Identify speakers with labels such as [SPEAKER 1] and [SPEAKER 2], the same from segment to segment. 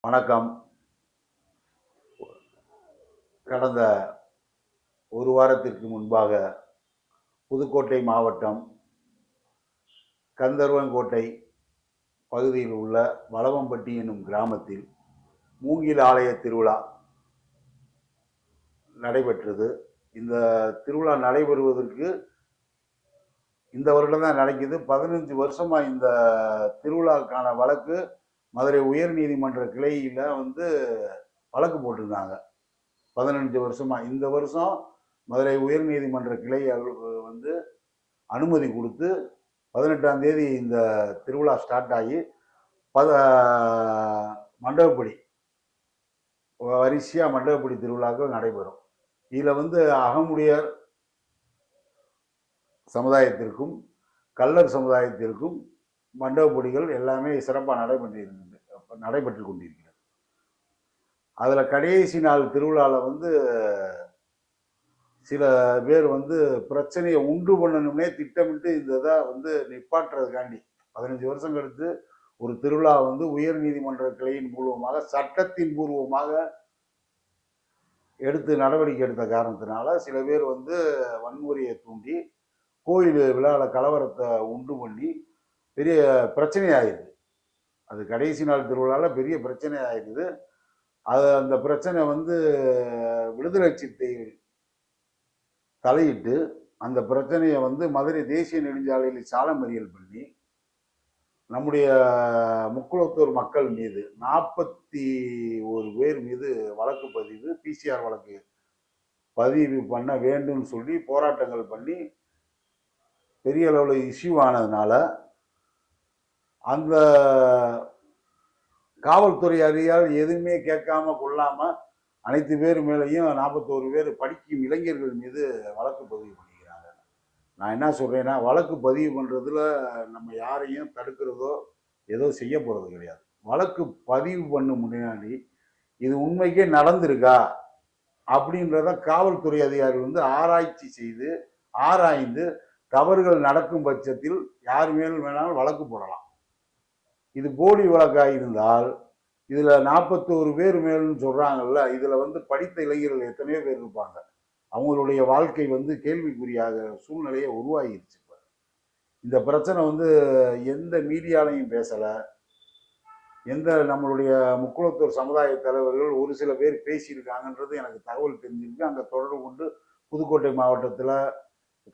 [SPEAKER 1] வணக்கம். கடந்த ஒரு வாரத்திற்கு முன்பாக புதுக்கோட்டை மாவட்டம் கந்தர்வன்கோட்டை பகுதியில் உள்ள வளவம்பட்டி என்னும் கிராமத்தில் மூங்கில் ஆலய திருவிழா நடைபெற்றது. இந்த திருவிழா நடைபெறுவதற்கு இந்த வருடம் தான் நடக்குது. 15 வருஷமா இந்த திருவிழாக்கான வழக்கு மதுரை உயர் நீதிமன்ற கிளையில வழக்கு போட்டிருந்தாங்க. 15 வருஷமா. இந்த வருஷம் மதுரை உயர் நீதிமன்ற கிளை அனுமதி கொடுத்து 18ஆம் தேதி இந்த திருவிழா ஸ்டார்ட் ஆகி மண்டபப்படி வரிசையா மண்டபப்படி திருவிழாக்கள் நடைபெறும். இதுல அகமுடையார் சமுதாயத்திற்கும் கள்ளர் சமுதாயத்திற்கும் மண்டபப்படிகள் எல்லாமே சிறப்பாக நடைபெற்று கொண்டிருக்கிறது. அதுல கடைசி நாள் திருவிழாவில் சில பேர் பிரச்சனையை உண்டு பண்ணணும்னே திட்டமிட்டு இந்த இதை நிப்பாட்டுறதுக்காண்டி 15 வருஷம் கழித்து ஒரு திருவிழா உயர் நீதிமன்ற கிளையின் மூலமாக சட்டத்தின் பூர்வமாக நடவடிக்கை எடுத்த காரணத்தினால சில பேர் வன்முறையை தூண்டி கோயில் விழாவில் கலவரத்தை உண்டு பண்ணி பெரிய பிரச்சனை ஆயிடுது. அது கடைசி நாள் திருவிழாவில் பெரிய பிரச்சனை ஆயிடுது. அந்த பிரச்சனை விடுதலை சிறுத்தைகள் தலையிட்டு அந்த பிரச்சனையை மதுரை தேசிய நெடுஞ்சாலையில் சாலை மறியல் பண்ணி நம்முடைய முக்குளத்தூர் மக்கள் மீது 41 பேர் மீது வழக்கு பதிவு, பிசிஆர் வழக்கு பதிவு பண்ண வேண்டும் சொல்லி போராட்டங்கள் பண்ணி பெரிய அளவில் இஷ்யூ ஆனதுனால அந்த காவல்துறை அதிகாரிகள் எதுவுமே கேட்காம கொள்ளாம அனைத்து பேர் மேலேயும் 41 பேர் படிக்கும் இளைஞர்கள் மீது வழக்கு பதிவு பண்ணிக்கிறாங்க. நான் என்ன சொல்றேன்னா, வழக்கு பதிவு பண்றதுல நம்ம யாரையும் தடுக்கிறதோ ஏதோ செய்ய போறது கிடையாது. வழக்கு பதிவு பண்ண முன்னாடி இது உண்மைக்கே நடந்திருக்கா அப்படின்றத காவல்துறை அதிகாரிகள் ஆராய்ச்சி செய்து ஆராய்ந்து தவறுகள் நடக்கும் பட்சத்தில் யார் மேலும் வேணாலும் வழக்கு போடலாம். இது போலி வழக்காக இருந்தால் இதுல 41 பேர் மேலும் சொல்றாங்கல்ல, இதுல படித்த இளைஞர்கள் எத்தனையோ பேர் இருப்பாங்க. அவங்களுடைய வாழ்க்கை கேள்விக்குறியாக சூழ்நிலையை உருவாகிருச்சு. இப்ப இந்த பிரச்சனை எந்த மீடியாலையும் பேசல. எந்த நம்மளுடைய முக்குளத்தூர் சமுதாய தலைவர்கள் ஒரு சில பேர் பேசியிருக்காங்கன்றது எனக்கு தகவல் தெரிஞ்சிருக்கு. அங்க தொடர்பு கொண்டு புதுக்கோட்டை மாவட்டத்துல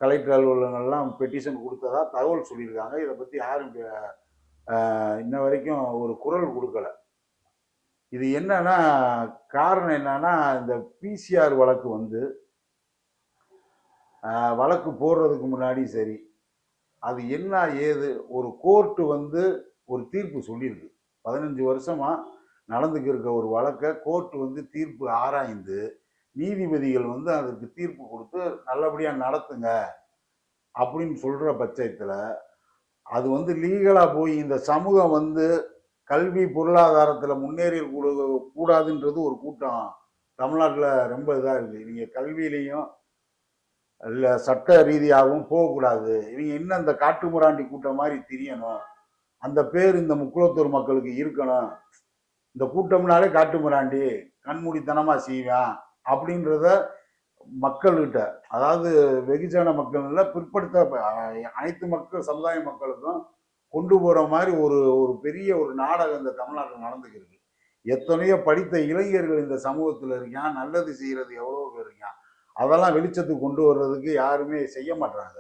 [SPEAKER 1] கலெக்டர் அலுவலகங்கள்லாம் பெட்டிஷன் கொடுத்ததா தகவல் சொல்லியிருக்காங்க. இதை பத்தி யாரும் இன்ன வரைக்கும் ஒரு குரல் கொடுக்கல. இது என்னன்னா, காரணம் என்னன்னா, இந்த பிசிஆர் வழக்கு வழக்கு போடுறதுக்கு முன்னாடி சரி, அது என்ன ஏது ஒரு கோர்ட்டு ஒரு தீர்ப்பு சொல்லியிருக்கு. 15 வருஷமா நடந்துக்கு இருக்க ஒரு வழக்கை கோர்ட்டு தீர்ப்பு ஆராய்ந்து நீதிபதிகள் அதுக்கு தீர்ப்பு கொடுத்து நல்லபடியா நடத்துங்க அப்படின்னு சொல்ற பட்சத்துல அது லீகலா போய் இந்த சமூகம் கல்வி பொருளாதாரத்துல முன்னேறி கூடாதுன்றது ஒரு கூட்டம் தமிழ்நாட்டுல ரொம்ப இதா இருக்கு. நீங்க கல்வியிலையும் இல்ல சட்ட ரீதியாகவும் போகக்கூடாது, இவங்க இன்னும் இந்த காட்டுமிராண்டி கூட்டம் மாதிரி தெரியணும், அந்த பேர் இந்த முக்குளத்தூர் மக்களுக்கு இருக்கணும், இந்த கூட்டம்னாலே காட்டுமிராண்டி கண்மூடித்தனமா செய்வான் அப்படின்றத மக்கள்கிட்ட, அதாவது வெகுஜன மக்கள் பிற்படுத்த அனைத்து மக்கள் சமுதாய மக்களுக்கும் கொண்டு போற மாதிரி ஒரு பெரிய ஒரு நாடகம் இந்த தமிழ்நாட்டில் நடந்துக்கிறது. எத்தனையோ படித்த இளைஞர்கள் இந்த சமூகத்தில் இருக்கான், நல்லது செய்யறது எவ்வளோ பேர் இருக்கான், அதெல்லாம் வெளிச்சத்துக்கு கொண்டு வர்றதுக்கு யாருமே செய்ய மாட்டாங்க.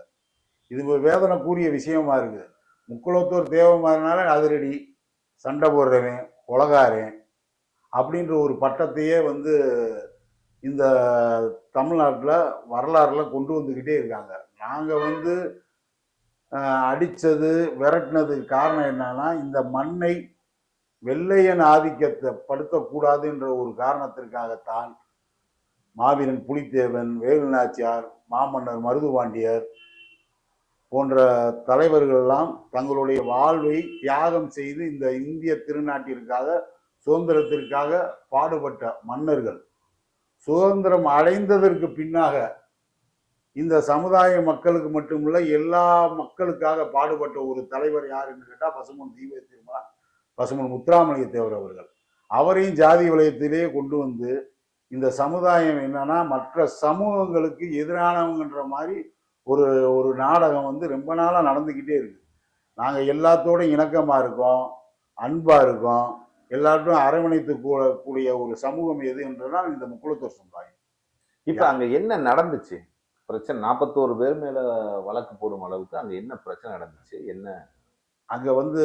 [SPEAKER 1] இது வேதனைக்குரிய விஷயமா இருக்கு. முக்குளத்தூர் தேவமானால அதிரடி சண்டை போடுறவன் உலகாரன் அப்படின்ற ஒரு பட்டத்தையே இந்த தமிழ்நாட்டில் வரலாறுல கொண்டு வந்துக்கிட்டே இருக்காங்க. நாங்கள் அடித்தது விரட்டினதுக்கு காரணம் என்னன்னா, இந்த மண்ணை வெள்ளையன் ஆதிக்கத்தை படுத்தக்கூடாதுன்ற ஒரு காரணத்திற்காகத்தான் மாவீரன் புலித்தேவன், வேலுநாச்சியார், மாமன்னர் மருதுபாண்டியர் போன்ற தலைவர்கள் எல்லாம் தங்களுடைய வாழ்வை தியாகம் செய்து இந்த இந்திய திருநாட்டிற்காக சுதந்திரத்திற்காக பாடுபட்ட மன்னர்கள். சுதந்திரம் அடைந்ததற்கு பின்னாக இந்த சமுதாய மக்களுக்கு மட்டுமில்ல எல்லா மக்களுக்காக பாடுபட்ட ஒரு தலைவர் யாருன்னு கேட்டால் பசும்பொன் தெய்வ திருமகன் பசும்பொன் முத்துராமலிங்க தேவர் அவர்கள். அவரையும் ஜாதி வலயத்திலே கொண்டு வந்து இந்த சமுதாயம் என்னன்னா மற்ற சமூகங்களுக்கு எதிரானவங்கன்ற மாதிரி ஒரு ஒரு நாடகம் வந்து ரொம்ப நாளாக நடந்துக்கிட்டே இருக்கு. நாங்கள் எல்லாத்தோட இணக்கமாக இருக்கோம், அன்பாக இருக்கோம், எல்லார்ட்டும் அரவணைத்து கூடிய ஒரு சமூகம் எது என்றால் இந்த முக்குளத்தூர் சமுதாயம்.
[SPEAKER 2] இப்ப அங்க என்ன நடந்துச்சு பிரச்சனை? 41 பேர் மேல வழக்கு போடும் அளவுக்கு அங்க என்ன பிரச்சனை நடந்துச்சு? என்ன
[SPEAKER 1] அங்கே வந்து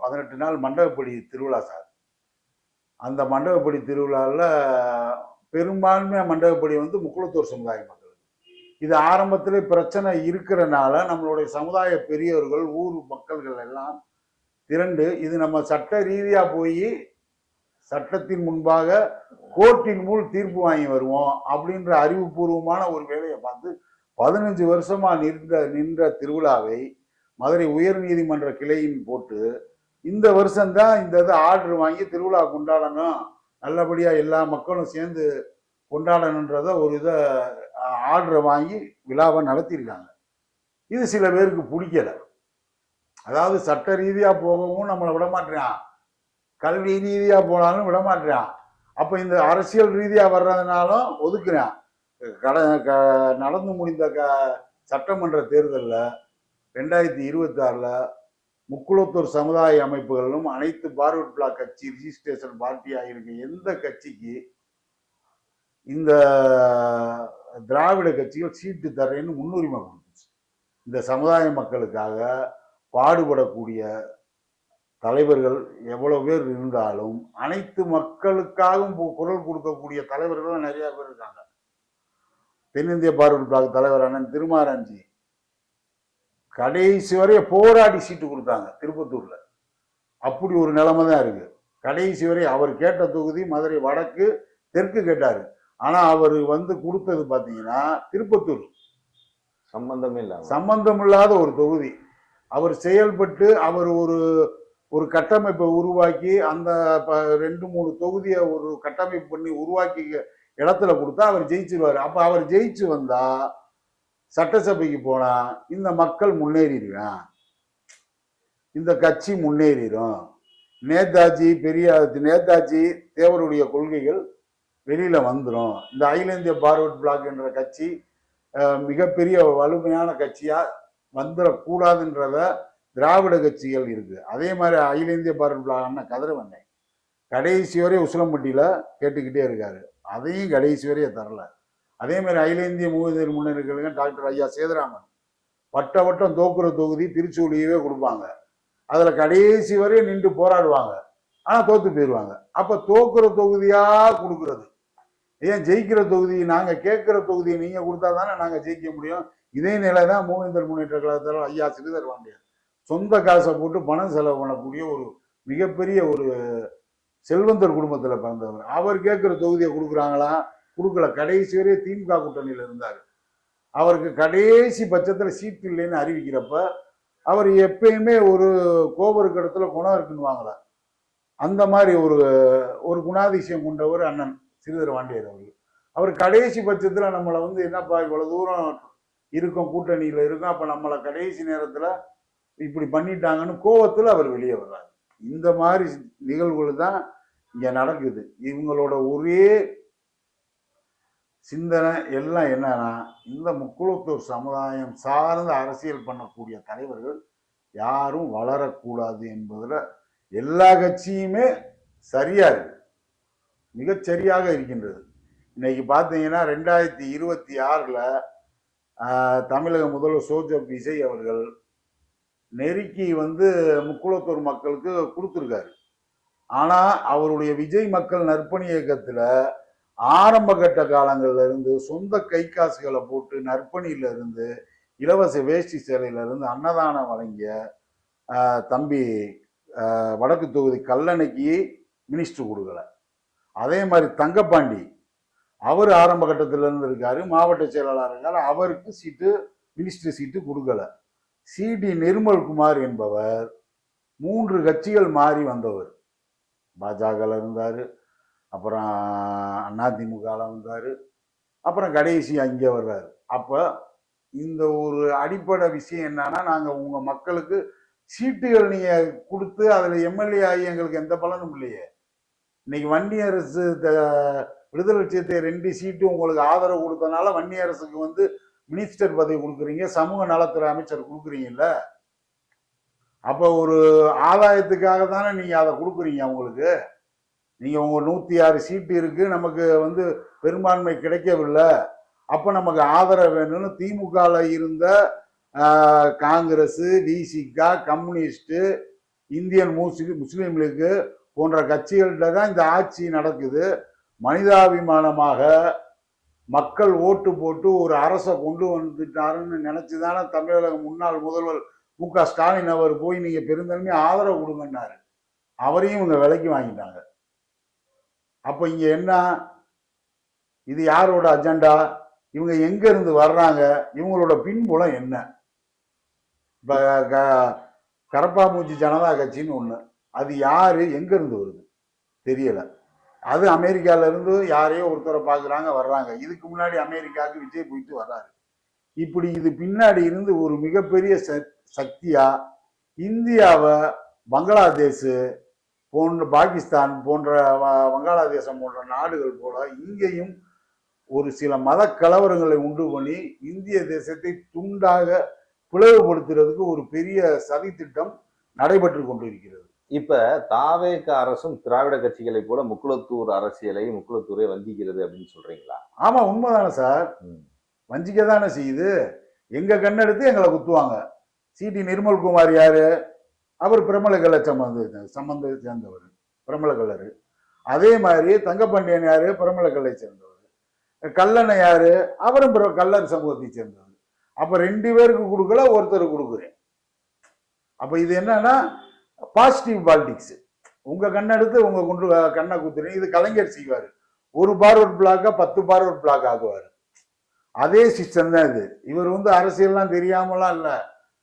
[SPEAKER 1] 18 நாள் மண்டபப்படி திருவிழா சார். அந்த மண்டபப்படி திருவிழாவில் பெரும்பான்மையாக மண்டபப்படி வந்து முக்குளத்தூர் சமுதாய மக்கள். இது ஆரம்பத்தில் பிரச்சனை இருக்கிறனால நம்மளுடைய சமுதாய பெரியவர்கள் ஊர் மக்கள்கள் எல்லாம் திரண்டு இது நம்ம சட்ட ரீதியாக போய் சட்டத்தின் முன்பாக கோர்ட்டின் மூல் தீர்ப்பு வாங்கி வருவோம் அப்படின்ற அறிவுபூர்வமான ஒரு வேலையை பார்த்து 15 வருஷமா நின்ற திருவிழாவை மதுரை உயர் நீதிமன்ற கிளையின் போட்டு இந்த வருஷம்தான் இந்த இது ஆர்டர் வாங்கி திருவிழா கொண்டாடணும், நல்லபடியா எல்லா மக்களும் சேர்ந்து கொண்டாடணுன்றத ஒரு இதை ஆர்டரை வாங்கி விழாவை நடத்தியிருக்காங்க. இது சில பேருக்கு பிடிக்கல. அதாவது சட்ட ரீதியா போகவும் நம்மளை விட மாட்டேறான், கல்வி ரீதியா போனாலும் விட மாட்டேறான். அப்ப இந்த அரசியல் ரீதியா வர்றதுனாலும் ஒதுக்குறான். நடந்து முடிந்த சட்டமன்ற தேர்தலில் 2026 முக்குளத்தூர் சமுதாய அமைப்புகளிலும் அனைத்து பார்வர்ட் பிளாக் கட்சி ரிஜிஸ்ட்ரேஷன் பார்ட்டியாக இருக்க எந்த கட்சிக்கு இந்த திராவிட கட்சிகள் சீட்டு தரேன்னு முன்னுரிமை கொடுத்துச்சு. இந்த சமுதாய மக்களுக்காக பாடுபடக்கூடிய தலைவர்கள் எவ்வளவு பேர் இருந்தாலும் அனைத்து மக்களுக்காகவும் குரல் கொடுக்கக்கூடிய தலைவர்கள் நிறைய பேர் இருக்காங்க. தென்னிந்திய பார்வர்ட் பிளாக் தலைவர் அண்ணன் திருமாராஞ்சி கடைசி வரைய போராடி சீட்டு கொடுத்தாங்க திருப்பத்தூர்ல. அப்படி ஒரு நிலைமை தான் இருக்கு. கடைசி வரை அவர் கேட்ட தொகுதி மதுரை வடக்கு தெற்கு கேட்டாரு. ஆனா அவர் வந்து கொடுத்தது பாத்தீங்கன்னா திருப்பத்தூர். சம்பந்தம் இல்லாத ஒரு தொகுதி. அவர் செயல்பட்டு அவர் ஒரு கட்டமைப்பை உருவாக்கி அந்த 2-3 தொகுதியை ஒரு கட்டமைப்பு பண்ணி உருவாக்கி இடத்துல கொடுத்தா அவர் ஜெயிச்சிருவாரு. அப்ப அவர் ஜெயிச்சு வந்தா சட்டசபைக்கு போனா இந்த மக்கள் முன்னேறிடுவான், இந்த கட்சி முன்னேறிடும். நேதாஜி தேவருடைய கொள்கைகள் வெளியில வந்துடும். இந்த அகில இந்திய பார்வர்ட் பிளாக் என்ற கட்சி மிகப்பெரிய வலிமையான கட்சியா வந்துடக்கூடாதுன்றத திராவிட கட்சிகள் இருக்கு. அதே மாதிரி அகில இந்திய பார்வர்ட் பிளாக் அண்ணன் கதிரவண்ணை கடைசி வரை உசிலம்பட்டியில கேட்டுக்கிட்டே இருக்காரு. அதையும் கடைசி வரைய தரல. அதே மாதிரி அகில இந்திய மூவிதர் முன்னேற்ற டாக்டர் ஐயா சேதுராமன் வட்டம் தோக்குற தொகுதி திருச்சூழியவே கொடுப்பாங்க. அதுல கடைசி வரையும் நின்று போராடுவாங்க, ஆனா தோத்து போயிடுவாங்க. அப்ப தோக்குற தொகுதியா கொடுக்கறது ஏன்? ஜெயிக்கிற தொகுதி நாங்க கேட்கிற தொகுதியை நீங்க கொடுத்தா தானே நாங்க ஜெயிக்க முடியும். இதே நிலை தான் மூவேந்தர் முன்னேற்ற கழகத்தில் ஐயா ஸ்ரீதர் பாண்டியன் சொந்த காசை போட்டு பணம் செலவு பண்ணக்கூடிய ஒரு மிகப்பெரிய ஒரு செல்வந்தர் குடும்பத்துல பிறந்தவர். அவர் கேட்கிற தொகுதியை கொடுக்குறாங்களா? கொடுக்கல. கடைசி வரைய திமுக கூட்டணியில இருந்தார். அவருக்கு கடைசி பட்சத்துல சீட்டு இல்லைன்னு அறிவிக்கிறப்ப அவர் எப்பயுமே ஒரு கோபருக்கு இடத்துல குணம் இருக்குன்னு வாங்கல. அந்த மாதிரி ஒரு குணாதிசயம் கொண்டவர் அண்ணன் ஸ்ரீதர் பாண்டியர் அவர்கள். அவர் கடைசி பட்சத்துல நம்மளை வந்து என்னப்பா இவ்வளவு தூரம் இருக்கும், கூட்டணியில இருக்கும், அப்ப நம்மளை கடைசி நேரத்துல இப்படி பண்ணிட்டாங்கன்னு கோவத்துல அவர் வெளியே வர்றாரு. இந்த மாதிரி நிகழ்வுகள் தான் இங்க நடக்குது. இவங்களோட ஒரே சிந்தனை எல்லாம் என்னன்னா, இந்த முக்குளத்தூர் சமுதாயம் சார்ந்த அரசியல் பண்ணக்கூடிய தலைவர்கள் யாரும் வளரக்கூடாது என்பதுல எல்லா கட்சியுமே சரியா இருக்கு, மிகச்சரியாக இருக்கின்றது. இன்னைக்கு பார்த்தீங்கன்னா 2026 தமிழக முதல்வர் சோஜப் விஜய் அவர்கள் நெருக்கி வந்து முக்குளத்தூர் மக்களுக்கு கொடுத்துருக்காரு. ஆனா அவருடைய விஜய் மக்கள் நற்பணி இயக்கத்துல ஆரம்ப கட்ட காலங்கள்ல இருந்து சொந்த கை காசுகளை போட்டு நற்பணியில இருந்து இலவச வேஷ்டி சேலையில இருந்து அன்னதானம் வழங்கிய தம்பி வடக்கு தொகுதி கல்லணைக்கு மினிஸ்டர் கொடுக்கல. அதே மாதிரி தங்கப்பாண்டி அவர் ஆரம்ப கட்டத்தில் இருந்து இருக்காரு, மாவட்ட செயலாளர் இருக்காரு, அவருக்கு சீட்டு மினிஸ்டர் சீட்டு கொடுக்கல. சிடி நிர்மல்குமார் என்பவர் 3 கட்சிகள் மாறி வந்தவர். பாஜகவில் இருந்தார், அப்புறம் அதிமுகவில் வந்தார், அப்புறம் கடைசி அங்கே வர்றாரு. அப்போ இந்த ஒரு அடிப்படை விஷயம் என்னன்னா, நாங்கள் உங்கள் மக்களுக்கு சீட்டுகள் நீங்கள் கொடுத்து அதில் எம்எல்ஏ ஆகி எங்களுக்கு எந்த பலனும் இல்லையே. இன்னைக்கு வன்னி அரசு விடுதலை சிறுத்தை 2 சீட்டு உங்களுக்கு ஆதரவு கொடுத்தனால வன்னி அரசுக்கு வந்து மினிஸ்டர் பதவி கொடுக்குறீங்க, சமூக நலத்துறை அமைச்சர் கொடுக்குறீங்கல்ல. அப்போ ஒரு ஆதாயத்துக்காக தானே நீங்க அதை கொடுக்குறீங்க அவங்களுக்கு. நீங்க உங்க 106 சீட்டு இருக்கு, நமக்கு வந்து பெரும்பான்மை கிடைக்கவில்லை, அப்ப நமக்கு ஆதரவு வேணும்னு திமுகல இருந்த Congress, Visika, communist, Indian Muslim league போன்ற கட்சிகள்கிட்ட தான் இந்த ஆட்சி நடக்குது. மனிதாபிமானமாக மக்கள் ஓட்டு போட்டு ஒரு அரசை கொண்டு வந்துட்டாருன்னு நினைச்சுதானே தமிழக முன்னாள் முதல்வர் மு.க. ஸ்டாலின் அவர் போய் நீங்க பெருந்தன்மையா ஆதரவு கொடுங்கன்னாரு. அவரையும் இவங்க விலைக்கு வாங்கிட்டாங்க. அப்ப இங்க என்ன, இது யாரோட அஜெண்டா, இவங்க எங்க இருந்து வர்றாங்க, இவங்களோட பின்புலம் என்ன? இப்ப கரப்பாம்பூச்சி ஜனதா கட்சின்னு ஒண்ணு, அது யாரு எங்க இருந்து வருது தெரியல. அது அமெரிக்கால இருந்து யாரையோ ஒருத்தரை பாக்குறாங்க வர்றாங்க. இதுக்கு முன்னாடி அமெரிக்காவுக்கு விஜய் போயிட்டு வர்றாரு. இப்படி இது பின்னாடி இருந்து ஒரு மிகப்பெரிய சக்தியா இந்தியாவை பங்களாதேஷ் போன்ற, பாகிஸ்தான் போன்ற, வங்காளதேசம் போன்ற நாடுகள் போல இங்கேயும் ஒரு சில மத கலவரங்களை உண்டு பண்ணி இந்திய தேசத்தை துண்டாக பிளவுபடுத்துறதுக்கு ஒரு பெரிய சதி திட்டம் நடைபெற்று கொண்டிருக்கிறது.
[SPEAKER 2] இப்ப தாவேக அரசும் திராவிட கட்சிகளை போல முக்குளத்தூர் அரசியலை முக்குளத்தூரை வஞ்சிக்கிறது அப்படின்னு சொல்றீங்களா?
[SPEAKER 1] ஆமா, உண்மைதானே சார். வஞ்சிக்க தானே செய்யுது. எங்க கண்ணெடுத்து எங்களை குத்துவாங்க. சிடி நிர்மல்குமார் யாரு, அவர் பிரமலகல்ல சம்பந்தத்தை சேர்ந்தவர், பிரமலகல்லர். அதே மாதிரி தங்கப்பாண்டியன் யாரு, பிரமலகல்லை சேர்ந்தவர். கல்லணை யாரு, அவரும் கல்லர் சமூகத்தை சேர்ந்தவர். அப்ப 2 பேருக்கு கொடுக்கல, ஒருத்தருக்கு கொடுக்குறேன். அப்ப இது என்னன்னா பாசிட்டிவ் பாலிடிக்ஸ். உங்க கண்ணெடுத்து உங்க கொண்டு கண்ணை குத்துறீங்க. இது கலைஞர் செய்வாரு. ஒரு பார்வர்ட் பிளாக்கா 10 பார்வர்ட் பிளாக் ஆகுவாரு. அதே சிஸ்டம் தான் இது. இவர் வந்து அரசியல்லாம் தெரியாமலாம் இல்லை.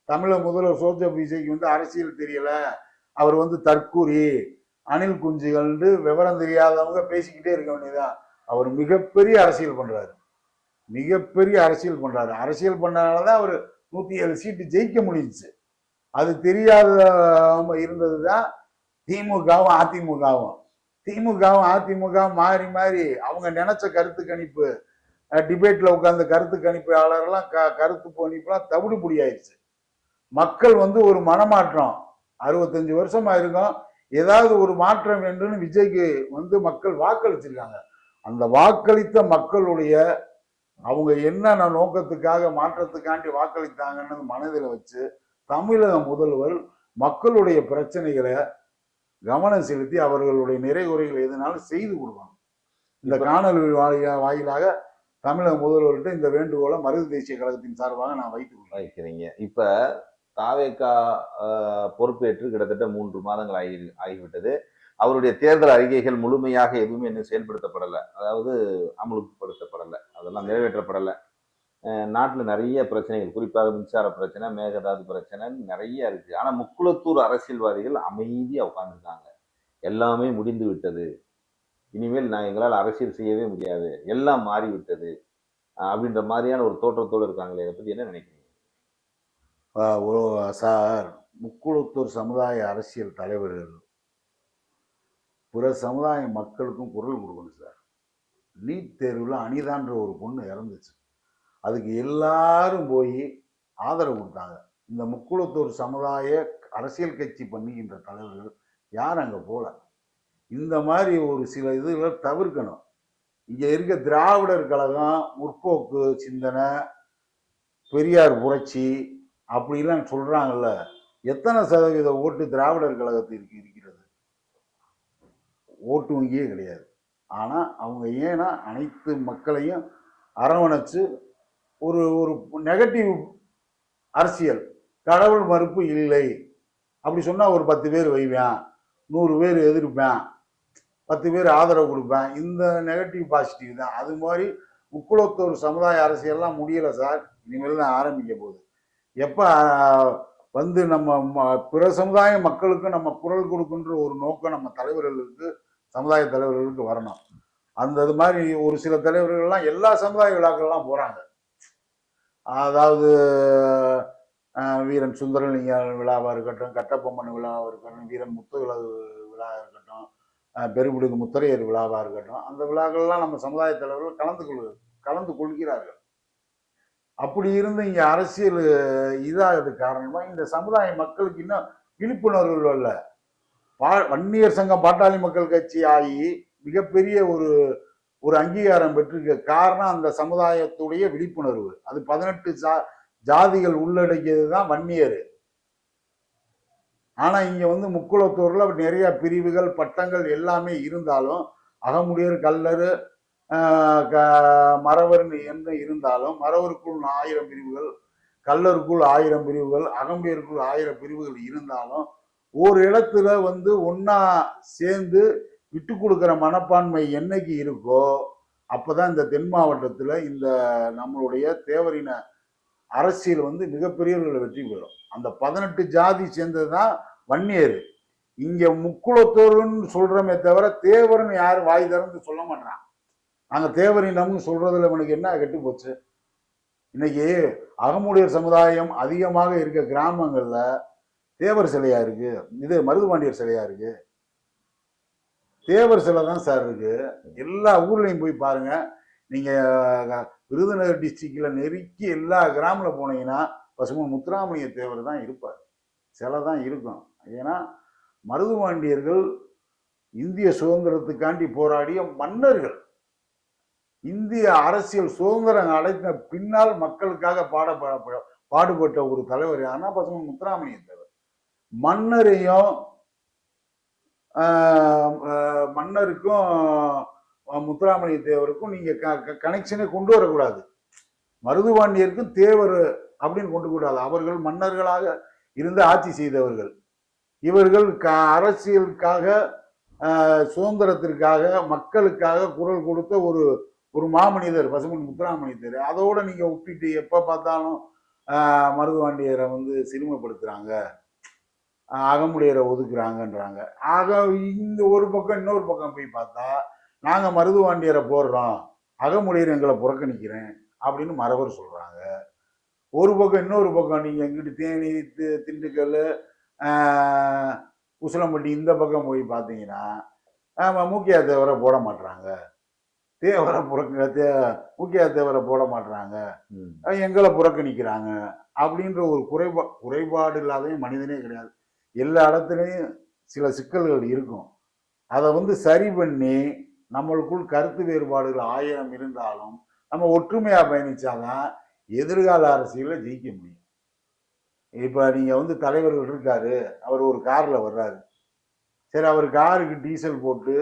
[SPEAKER 1] தமிழக முதல்வர் சோஜப் விஜய்க்கு வந்து அரசியல் தெரியல, அவர் வந்து தற்கூரி, அணில் குஞ்சுகள் விவரம் தெரியாதவங்க பேசிக்கிட்டே இருக்க வேண்டியதான். அவர் மிகப்பெரிய அரசியல் பண்றாரு, மிகப்பெரிய அரசியல் பண்றாரு. அரசியல் பண்ணனாலதான் அவர் 107 சீட்டு ஜெயிக்க முடிஞ்சிச்சு. அது தெரியாத இருந்ததுதான் திமுகவும் அதிமுகவும். திமுகவும் அதிமுகவும் மாறி மாறி அவங்க நினைச்ச கருத்து கணிப்பு, டிபேட்ல உட்கார்ந்த கருத்து கணிப்பாளர்லாம் கருத்து கணிப்புலாம் தவிடுபொடி ஆயிடுச்சு. மக்கள் வந்து ஒரு மனமாற்றம், 65 வருஷமா இருக்கும், ஏதாவது ஒரு மாற்றம் வேண்டும்னு விஜய்க்கு வந்து மக்கள் வாக்களிச்சிருக்காங்க. அந்த வாக்களித்த மக்களுடைய அவங்க என்னென்ன நோக்கத்துக்காக மாற்றத்துக்காண்டி வாக்களித்தாங்கன்னு மனதில் வச்சு தமிழக முதல்வர் மக்களுடைய பிரச்சனைகளை கவனம் செலுத்தி அவர்களுடைய நிறைகுறைகள் எதுனாலும் செய்து கொடுக்கணும். இந்த காணொலி வாயிலாக தமிழக முதல்வர்கிட்ட இந்த வேண்டுகோளை மருது தேசிய கழகத்தின் சார்பாக நான் வைக்கிறீங்க.
[SPEAKER 2] இப்ப தாவேகா பொறுப்பேற்று கிட்டத்தட்ட 3 மாதங்கள் ஆகிவிட்டது. அவருடைய தேர்தல் அறிக்கைகள் முழுமையாக எதுவுமே இன்னும் செயல்படுத்தப்படலை, அதாவது அமலுப்படுத்தப்படலை, அதெல்லாம் நிறைவேற்றப்படலை. நாட்டில் நிறைய பிரச்சனைகள், குறிப்பாக மின்சார பிரச்சனை, மேகதாது பிரச்சனை நிறைய இருக்கு. ஆனா முக்குளத்தூர் அரசியல்வாதிகள் அமைதியா உட்கார்ந்துருக்காங்க. எல்லாமே முடிந்து விட்டது, இனிமேல் எங்களால் அரசியல் செய்யவே முடியாது, எல்லாம் மாறிவிட்டது அப்படின்ற மாதிரியான ஒரு தோற்றத்தோடு இருக்காங்களே. இதை பத்தி என்ன நினைக்கிறீங்க
[SPEAKER 1] சார்? முக்குளத்தூர் சமுதாய அரசியல் தலைவர்கள் பிற சமுதாய மக்களுக்கும் குரல் கொடுக்கணும் சார். நீட் தேர்வில் அனிதான்ற ஒரு பொண்ணு இறந்துச்சு, அதுக்கு எல்லாரும் போய் ஆதரவு கொடுத்தாங்க. இந்த முக்குளத்தூர் சமுதாய அரசியல் கட்சி பண்ணுகின்ற தலைவர்கள் யார் அங்கே போல. இந்த மாதிரி ஒரு சில இதுகளை தவிர்க்கணும். இங்கே இருக்க திராவிடர் கழகம், முற்போக்கு சிந்தனை, பெரியார் புரட்சி அப்படிலாம் சொல்றாங்கல்ல, எத்தனை சதவீத ஓட்டு திராவிடர் கழகத்திற்கு இருக்கிறது? ஓட்டு வங்கியே கிடையாது. ஆனா அவங்க ஏன்னா அனைத்து மக்களையும் அரவணைச்சு ஒரு ஒரு நெகட்டிவ் அரசியல், கடவுள் மறுப்பு இல்லை அப்படி சொன்னா ஒரு 10 பேர் வைவேன், 100 பேர் எதிர்ப்பேன், 10 பேர் ஆதரவு கொடுப்பேன், இந்த நெகட்டிவ் பாசிட்டிவ் தான். அது மாதிரி முக்குளத்தூர் சமுதாய அரசியல்லாம் முடியலை சார், இனிமேல் தான் ஆரம்பிக்க போகுது. எப்போ வந்து நம்ம பிற சமுதாய மக்களுக்கு நம்ம குரல் கொடுக்குன்ற ஒரு நோக்கம் நம்ம தலைவர்களுக்கு, சமுதாய தலைவர்களுக்கு வரணும். அந்த இது மாதிரி ஒரு சில தலைவர்கள்லாம் எல்லா சமுதாய விழாக்கள்லாம் போகிறாங்க. அதாவது வீரன் சுந்தரலிங்க விழாவாக இருக்கட்டும், கட்டபொம்மன் விழாவாக இருக்கட்டும், வீரன் முத்துவிழா இருக்கட்டும், பெரும்பிடுகு முத்தரையர் விழாவாக இருக்கட்டும், அந்த விழாக்கள்லாம் நம்ம சமுதாய தலைவர்கள் கலந்து கொள்கிறார்கள். அப்படி இருந்து இங்கே அரசியல் இதாகிறது காரணமா இந்த சமுதாய மக்களுக்கு இன்னும் விழிப்புணர்வு இல்லை. வன்னியர் சங்கம் பாட்டாளி மக்கள் கட்சி ஆகி மிகப்பெரிய ஒரு ஒரு அங்கீகாரம் பெற்றிருக்க காரணம் அந்த சமுதாயத்துடைய விழிப்புணர்வு. அது 18 ஜாதிகள் உள்ளடக்கியது தான் வன்னியர். ஆனா இங்க வந்து முக்குளத்தூர்ல நிறைய பிரிவுகள் பட்டங்கள் எல்லாமே இருந்தாலும் அகமுடையர் கல்லர் மறவர் என்ன இருந்தாலும் மறவருக்குள் 1000 பிரிவுகள், கல்லருக்குள் 1000 பிரிவுகள், அகமுடையருக்குள் 1000 பிரிவுகள் இருந்தாலும் ஒரு இடத்துல வந்து ஒன்னா சேர்ந்து விட்டு கொடுக்குற மனப்பான்மை என்னைக்கு இருக்கோ அப்பதான் இந்த தென் மாவட்டத்துல இந்த நம்மளுடைய தேவரின அரசியல் வந்து மிகப்பெரியவர்களை வெற்றி பெறும். அந்த 18 ஜாதி சேர்ந்ததுதான் வன்னியர். இங்க முக்குளத்தோர்னு சொல்றமே தவிர தேவர்னு யாரும் வாய் திறந்து சொல்ல மாட்டான். நாங்க தேவரினம்னு சொல்றதுல இவனுக்கு என்ன கெட்டு போச்சு? இன்னைக்கு அகமுடையர் சமுதாயம் அதிகமாக இருக்க கிராமங்கள்ல தேவர் சிலையா இருக்கு, இது மருதுபாண்டியர் சிலையா இருக்கு. தேவர் சிலை தான் சார் இருக்கு. எல்லா ஊர்லயும் போய் பாருங்க. நீங்க விருதுநகர் டிஸ்ட்ரிக்ட்ல நெருக்கி எல்லா கிராமத்துல போனீங்கன்னா பசுமன் முத்துராமலிங்க தேவர் தான் இருப்பார், சிலை தான் இருக்கும். ஏன்னா மருதுபாண்டியர்கள் இந்திய சுதந்திரத்துக்காண்டி போராடிய மன்னர்கள். இந்திய அரசியல் சுதந்திரம் அடைந்த பின்னால் மக்களுக்காக பாடுபட்ட ஒரு தலைவர் யாருன்னா பசுமன் முத்துராமலிங்க தேவர். மன்னரையும் மன்னருக்கும் முத்துராமலிங்க தேவருக்கும் நீங்க கனெக்ஷனை கொண்டு வரக்கூடாது. மருதுபாண்டியருக்கும் தேவர் அப்படின்னு கொண்டு கூடாது. அவர்கள் மன்னர்களாக இருந்து ஆட்சி செய்தவர்கள். இவர்கள் அரசியலுக்காக சுதந்திரத்திற்காக மக்களுக்காக குரல் கொடுத்த ஒரு ஒரு மாமனிதர் பசுமன் முத்துராமலிங்க தேவர். அதோட நீங்க ஒப்பிட்டு எப்ப பார்த்தாலும் மருதுபாண்டியரை வந்து சிறுமைப்படுத்துறாங்க, அகமுடையரை ஒதுக்குறாங்கன்றாங்க. ஆக இந்த ஒரு பக்கம் இன்னொரு பக்கம் போய் பார்த்தா நாங்க மருதுபாண்டியரை போடுறோம், அகமுடையர் எங்களை புறக்கணிக்கிறேன் அப்படின்னு மறவர் சொல்றாங்க. ஒரு பக்கம் இன்னொரு பக்கம் நீங்க எங்கிட்டு தேனி திண்டுக்கல் உசிலம்பட்டி இந்த பக்கம் போய் பார்த்தீங்கன்னா மூக்கியா தேவரை போட மாட்டாங்க, தேவரை மூக்கியா தேவரை போட மாட்டாங்க, எங்களை புறக்கணிக்கிறாங்க அப்படின்ற ஒரு குறைபாடு இல்லாத மனிதனே கிடையாது. எல்லா இடத்துலையும் சில சிக்கல்கள் இருக்கும். அதை வந்து சரி பண்ணி நம்மளுக்குள் கருத்து வேறுபாடுகள் 1000 இருந்தாலும் நம்ம ஒற்றுமையா பயணிச்சாதான் எதிர்கால அரசியல ஜெயிக்க முடியும். இப்ப நீங்க வந்து தலைவர்கள் இருக்காரு, அவர் ஒரு கார்ல வர்றாரு. சரி, அவர் காருக்கு டீசல் போட்டு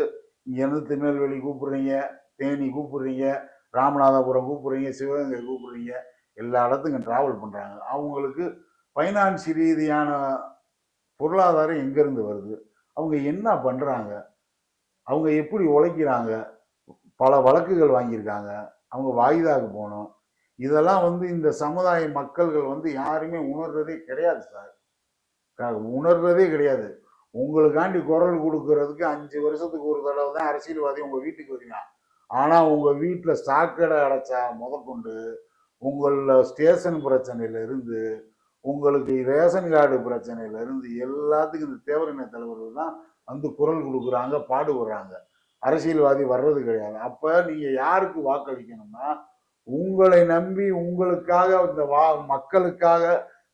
[SPEAKER 1] இங்க இருந்து திருநெல்வேலி கூப்பிடுறீங்க, தேனி கூப்பிடுறீங்க, ராமநாதபுரம் கூப்பிடுறீங்க, சிவகங்கை கூப்பிடுறீங்க, எல்லா இடத்துக்கும் டிராவல் பண்றாங்க. அவங்களுக்கு பைனான்ஸ் ரீதியான பொருளாதாரம் எங்கேருந்து வருது, அவங்க என்ன பண்ணுறாங்க, அவங்க எப்படி உழைக்கிறாங்க, பல வழக்குகள் வாங்கியிருக்காங்க, அவங்க வாய்தாக்கு போகணும். இதெல்லாம் வந்து இந்த சமுதாய மக்கள்கள் வந்து யாருமே உணர்றதே கிடையாது சார், உணர்றதே கிடையாது. உங்களுக்காண்டி குரல் கொடுக்கறதுக்கு 5 வருஷத்துக்கு ஒரு தடவை தான் அரசியல்வாதி உங்கள் வீட்டுக்கு வருவீங்க. ஆனால் உங்கள் வீட்டில் சாக்கடை அடைச்சா முதற்கொண்டு உங்களில் ஸ்டேஷன் பிரச்சனையில இருந்து உங்களுக்கு ரேஷன் கார்டு பிரச்சனையில இருந்து எல்லாத்துக்கும் இந்த தேவரின தலைவர்கள் தான் வந்து குரல் கொடுக்குறாங்க, பாடுபடுறாங்க. அரசியல்வாதி வர்றது கிடையாது. அப்ப நீங்க யாருக்கு வாக்களிக்கணும்னா உங்களை நம்பி உங்களுக்காக இந்த மக்களுக்காக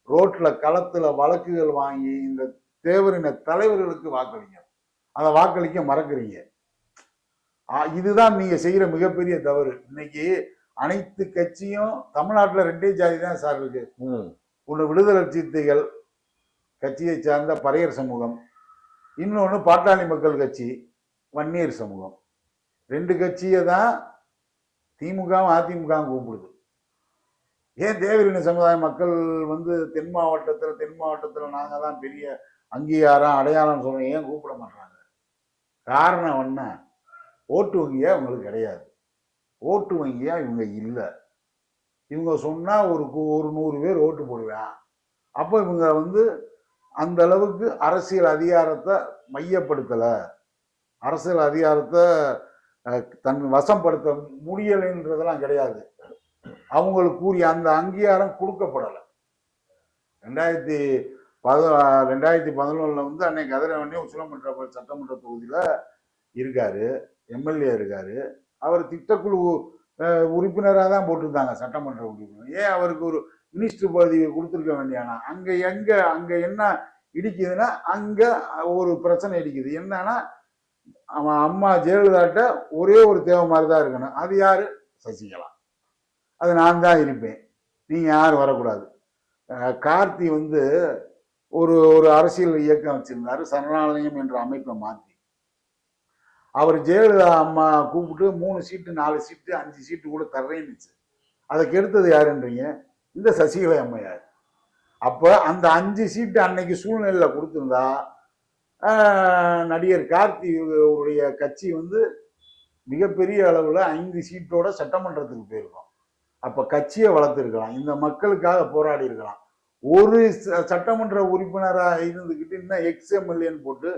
[SPEAKER 1] ரோட்ல களத்துல வழக்குகள் வாங்கி இந்த தேவரின தலைவர்களுக்கு வாக்களிக்கணும். அதை வாக்களிக்க மறக்கிறீங்க. இதுதான் நீங்க செய்யற மிகப்பெரிய தவறு. இன்னைக்கு அனைத்து கட்சியும் தமிழ்நாட்டுல 2 ஜாதி தான் சார் இருக்கு. ஒன்று விடுதலை சிறுத்தைகள் கட்சியை சார்ந்த பறையர் சமூகம், இன்னொன்று பாட்டாளி மக்கள் கட்சி வன்னியர் சமூகம். 2 கட்சியை தான் திமுகவும் அதிமுகவும் கூப்பிடுது. ஏன் தேவரின சமுதாய மக்கள் வந்து தென் மாவட்டத்தில் நாங்கள் தான் பெரிய அங்கீகாரம் அடையாளம் சொல்றோம், ஏன் கூப்பிட மாட்டாங்க? காரணம் என்ன? ஓட்டு வங்கியா இவங்களுக்கு கிடையாது, ஓட்டு வங்கியா இவங்க இல்லை. இவங்க சொன்னா ஒரு 100 பேர் ஓட்டு போடுவேன். அப்போ இவங்க வந்து அந்த அளவுக்கு அரசியல் அதிகாரத்தை மையப்படுத்தல, அரசியல் அதிகாரத்தை தன் வசப்படுத்த முடியலைன்றதெல்லாம் கிடையாது. அவங்களுக்கு கூறிய அந்த அங்கீகாரம் கொடுக்கப்படலை. 2011 வந்து அன்னைக்கு கதிரவனே உசிலம்பட்டி சட்டமன்ற தொகுதியில இருக்காரு, எம்எல்ஏ இருக்காரு. அவர் திட்டக்குழு உறுப்பினராக தான் போட்டிருந்தாங்க, சட்டமன்ற உறுப்பினர். ஏன் அவருக்கு ஒரு மினிஸ்டர் பதவியை கொடுத்துருக்க வேண்டியானா? அங்க என்ன இடிக்குதுன்னா, அங்க ஒரு பிரச்சனை இடிக்குது. என்னன்னா, அவன் அம்மா ஜெயலலிதாட்ட ஒரே ஒரு தேவை மாதிரி தான் இருக்கணும். அது யாரு? சசிகலா. அது நான் தான் இருப்பேன், நீங்க யாரும் வரக்கூடாது. கார்த்தி வந்து ஒரு ஒரு அரசியல் இயக்கம் வச்சிருந்தாரு, சரணாலயம் என்ற அமைப்பை மாற்றி. அவர் ஜெயலலிதா அம்மா கூப்பிட்டு 3 சீட்டு 4 சீட்டு 5 சீட்டு கூட தர்றேன்னுச்சு. அதை கெடுத்தது யாருன்றீங்க? இந்த சசிகலா அம்மையார். அப்போ அந்த 5 சீட்டு அன்னைக்கு சூழ்நிலையில் கொடுத்துருந்தா நடிகர் கார்த்தி உடைய கட்சி வந்து மிகப்பெரிய அளவில் 5 சீட்டோட சட்டமன்றத்துக்கு போயிருக்கோம். அப்போ கட்சியை வளர்த்துருக்கலாம், இந்த மக்களுக்காக போராடி இருக்கலாம். ஒரு சட்டமன்ற உறுப்பினராக இருந்துக்கிட்டு இன்னும் எக்ஸ்எம்எல்ஏன்னு போட்டு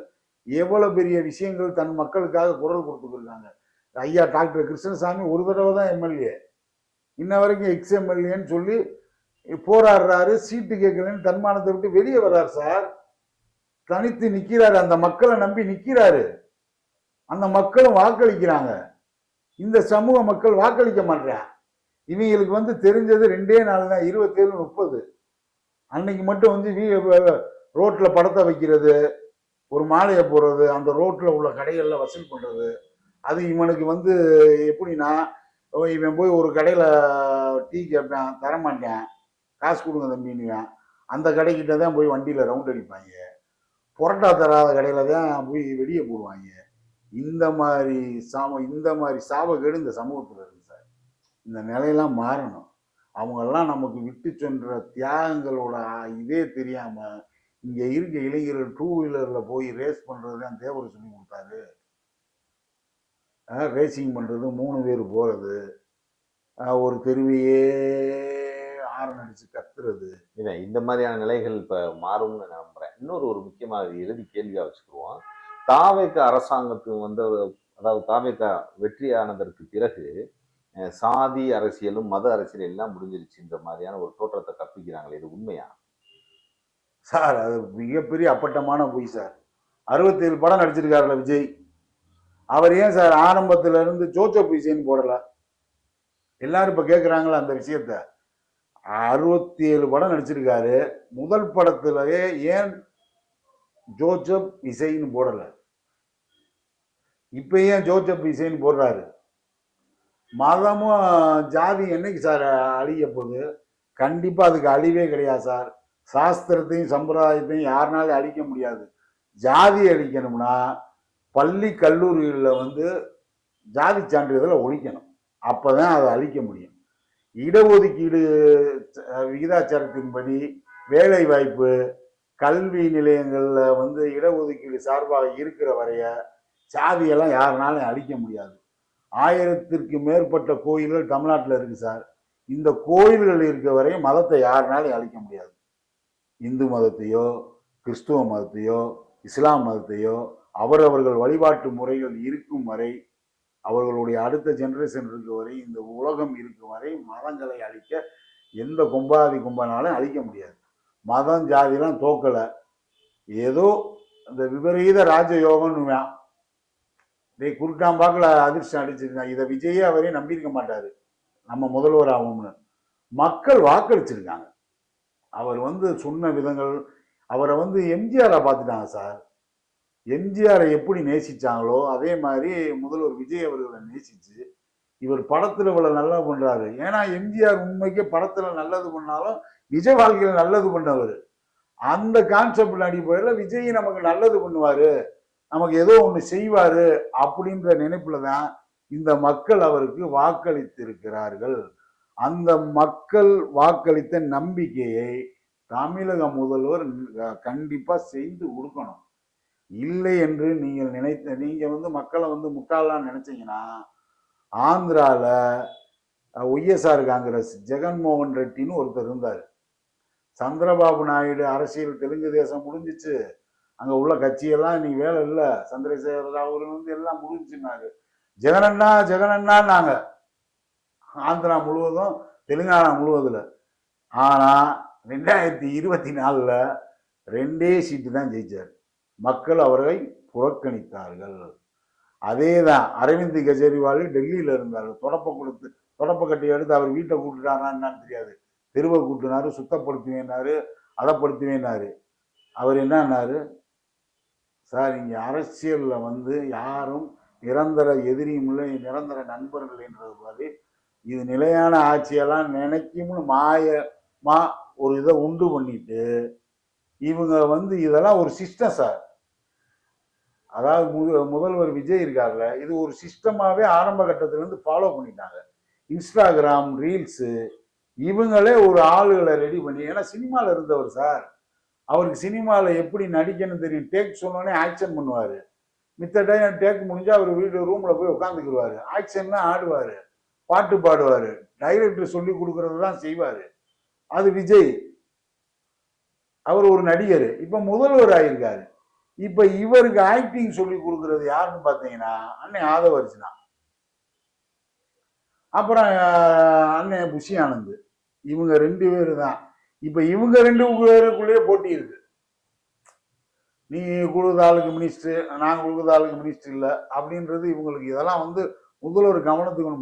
[SPEAKER 1] எவ்வளவு பெரிய விஷயங்கள் தன் மக்களுக்காக குரல் கொடுத்துருக்காங்க. ஐயா டாக்டர் கிருஷ்ணசாமி ஒரு தடவை தான் எம்எல்ஏ, இன்ன வரைக்கும் எக்ஸ்எம்எல்ஏன்னு சொல்லி போராடுறாரு. சீட்டு கேட்கலன்னு தன்மானத்தை விட்டு வெளியே வர்றாரு சார். தனித்து நிக்கிறாரு, அந்த மக்களை நம்பி நிக்கிறாரு. அந்த மக்களும் வாக்களிக்கிறாங்க. இந்த சமூக மக்கள் வாக்களிக்க மாட்டாங்க. இவங்களுக்கு வந்து தெரிஞ்சது 2 நாள் தான், 27 30. அன்னைக்கு மட்டும் வந்து ரோட்ல படத்தை வைக்கிறது, ஒரு மாலையை போடுறது, அந்த ரோட்ல உள்ள கடைகள்ல வசூல் பண்றது. அது இவனுக்கு வந்து எப்படின்னா, இவன் போய் ஒரு கடையில டீ கேட்பேன், தரமாட்டேன், காசு கொடுங்க தம்பின்னுவேன். அந்த கடைக்கிட்ட தான் போய் வண்டியில ரவுண்ட் அடிப்பாங்க. புரோட்டா தராத கடையில தான் போய் வெடியை போடுவாங்க. இந்த மாதிரி சாபக்கேடு இந்த சமூகத்தில் இருக்கு சார். இந்த நிலையெல்லாம் மாறணும். அவங்கெல்லாம் நமக்கு விட்டு சென்ற தியாகங்களோட இதே தெரியாம இங்க இருக்க இளைஞர்கள் 2 வீலர்ல போய் ரேஸ் பண்றது தான் தேவர் சொல்லி கொடுத்தாரு. ரேசிங் பண்றது, 3 பேர் போறது, ஒரு தெருவையே ஆரன் அடிச்சு கத்துறது.
[SPEAKER 2] இந்த மாதிரியான நிலைகள் இப்ப மாறும்னு நம்புறேன். ஒரு முக்கியமான இறுதி கேள்வியா வச்சுக்குவோம். தாவேக அரசாங்கத்துக்கு வந்து, அதாவது தாவேக வெற்றியானதற்கு பிறகு சாதி அரசியலும் மத அரசியல் எல்லாம் முடிஞ்சிருச்சுன்ற மாதிரியான ஒரு தோற்றத்தை கற்பிக்கிறாங்களே, இது உண்மையா
[SPEAKER 1] சார்? அது மிகப்பெரிய அப்பட்டமான பொய் சார். 67 படம் நடிச்சிருக்காருல விஜய், அவர் ஏன் சார் ஆரம்பத்துல இருந்து ஜோசப் விஜய்னு போடல? எல்லாரும் இப்ப கேட்குறாங்களா அந்த விஷயத்த? 67 படம் நடிச்சிருக்காரு, முதல் படத்திலேயே ஏன் ஜோசப் இசைன்னு போடல? இப்ப ஏன் ஜோசப் இசைன்னு போடுறாரு? மதமும் ஜாதி என்னைக்கு சார் அழிய போகுது? கண்டிப்பா அதுக்கு அழிவே கிடையாது சார். சாஸ்திரத்தையும் சம்பிரதாயத்தையும் யாருனாலும் அழிக்க முடியாது. ஜாதி அழிக்கணும்னா பள்ளி கல்லூரிகளில் வந்து ஜாதி சான்றிதழை ஒழிக்கணும், அப்பதான் அதை அழிக்க முடியும். இடஒதுக்கீடு விகிதாச்சாரத்தின்படி வேலை வாய்ப்பு, கல்வி நிலையங்கள்ல வந்து இடஒதுக்கீடு சார்பாக இருக்கிற வரைய சாதியெல்லாம் யாருனாலும் அழிக்க முடியாது. 1000ற்கு மேற்பட்ட கோயில்கள் தமிழ்நாட்டில் இருக்கு சார். இந்த கோயில்கள் இருக்க வரையும் மதத்தை யாருனாலும் அழிக்க முடியாது. இந்து மதத்தையோ கிறிஸ்துவ மதத்தையோ இஸ்லாம் மதத்தையோ அவரவர்கள் வழிபாட்டு முறைகள் இருக்கும் வரை, அவர்களுடைய அடுத்த ஜெனரேஷன் இருக்க வரை, இந்த உலகம் இருக்கும் வரை மதங்களை அழிக்க எந்த கொம்பாதி கொம்பனாலும் அழிக்க முடியாது. மதம் ஜாதிலாம் தோக்கல. ஏதோ இந்த விபரீத ராஜயோகம்னு குருட்டாம்பாக்கில் அதிர்ஷ்டம் அடிச்சிருக்காங்க. இதை விஜயே அவரையும் நம்பியிருக்க மாட்டாரு, நம்ம முதல்வர் ஆகும்னு. மக்கள் வாக்களிச்சிருக்காங்க. அவர் வந்து சொன்ன விதங்கள், அவரை வந்து எம்ஜிஆரை பார்த்துட்டாங்க சார். எம்ஜிஆரை எப்படி நேசிச்சாங்களோ அதே மாதிரி முதல்வர் விஜய் அவர்களை நேசிச்சு இவர் படத்துல இவ்வளவு நல்லா பண்றாரு. ஏன்னா எம்ஜிஆர் உண்மைக்கு படத்துல நல்லது பண்ணாலும் நிஜ வாழ்க்கையில நல்லது பண்ணவர். அந்த கான்செப்ட் அடிப்படையில் விஜய் நமக்கு நல்லது பண்ணுவாரு, நமக்கு ஏதோ ஒண்ணு செய்வாரு அப்படின்ற நினைப்புல தான் இந்த மக்கள் அவருக்கு வாக்களித்திருக்கிறார்கள். அந்த மக்கள் வாக்களித்த நம்பிக்கையை தமிழக முதல்வர் கண்டிப்பா செய்து கொடுக்கணும். இல்லை என்று நீங்க வந்து மக்களை வந்து முட்டாளான்னு நினைச்சீங்கன்னா, ஆந்திரால ஒய்எஸ்ஆர் காங்கிரஸ் ஜெகன்மோகன் ரெட்டின்னு ஒருத்தர் இருந்தார். சந்திரபாபு நாயுடு அரசியல் தெலுங்கு தேசம் முடிஞ்சிச்சு, அங்க உள்ள கட்சியெல்லாம் நீ வேலை இல்லை, சந்திரசேகர ராவ் வந்து எல்லாம் முடிஞ்சுன்னாரு. ஜெகனண்ணா ஜெகனண்ணான்னாங்க ஆந்திரா முழுவதும் தெலுங்கானா முழுவதுல. ஆனா 2024 2 சீட்டு தான் ஜெயிச்சார். மக்கள் அவரை புறக்கணித்தார்கள். அதே தான் அரவிந்த் கெஜ்ரிவால் டெல்லியில் இருந்தார். தொடப்ப கட்டி எடுத்து அவர் வீட்டை கூட்டுட்டாரா என்னன்னு தெரியாது. தெருவை கூட்டினாரு, சுத்தப்படுத்துவேனாரு, அதப்படுத்துவேனாரு. அவர் என்னன்னாரு, சார் இங்கே அரசியலில் வந்து யாரும் நிரந்தர எதிரியும் இல்லை, நிரந்தர நண்பர்கள் என்றது மாதிரி இது நிலையான ஆட்சியெல்லாம் நினைக்கும்னு மாயமா ஒரு இதை உண்டு பண்ணிட்டு இவங்க வந்து இதெல்லாம் ஒரு சிஸ்டம் சார். அதாவது முதல்வர் விஜய் இருக்கார்ல, இது ஒரு சிஸ்டமாவே ஆரம்ப கட்டத்திலேருந்து ஃபாலோ பண்ணிட்டாங்க. இன்ஸ்டாகிராம் ரீல்ஸு இவங்களே ஒரு ஆளுகளை ரெடி பண்ணி, ஏன்னா சினிமாவில் இருந்தவர் சார், அவருக்கு சினிமாவில் எப்படி நடிக்கணும்னு தெரியும். டேக் சொன்னோடனே ஆக்ஷன் பண்ணுவார். மித்த டைம் டேக் முடிஞ்சா அவர் வீட்டு ரூமில் போய் உட்காந்துக்கிடுவார். ஆக்ஷன்னா ஆடுவார், பாட்டு பாடுவார், டைரக்டர் சொல்லி கொடுக்கறது தான் செய்வார். அது விஜய். அவர் ஒரு நடிகர், இப்போ முதல்வர் ஆகியிருக்காரு. இப்ப இவருக்கு ஆக்டிங் சொல்லி கொடுக்கறது யாருன்னு பாத்தீங்கன்னா அண்ணன் ஆதவ அர்ஜுனா, அப்புறம் அண்ணன் புஷி ஆனந்த். இவங்க 2 பேரு தான். இப்ப இவங்க 2 பேருக்குள்ளேயே போட்டி இருக்கு. நீ கொடுக்குற ஆளுக்கு மினிஸ்டர், நான் கொடுக்குற ஆளுக்கு மினிஸ்டர் இல்லை அப்படின்றது இவங்களுக்கு. இதெல்லாம் வந்து முதல்வர் கவனத்துக்கு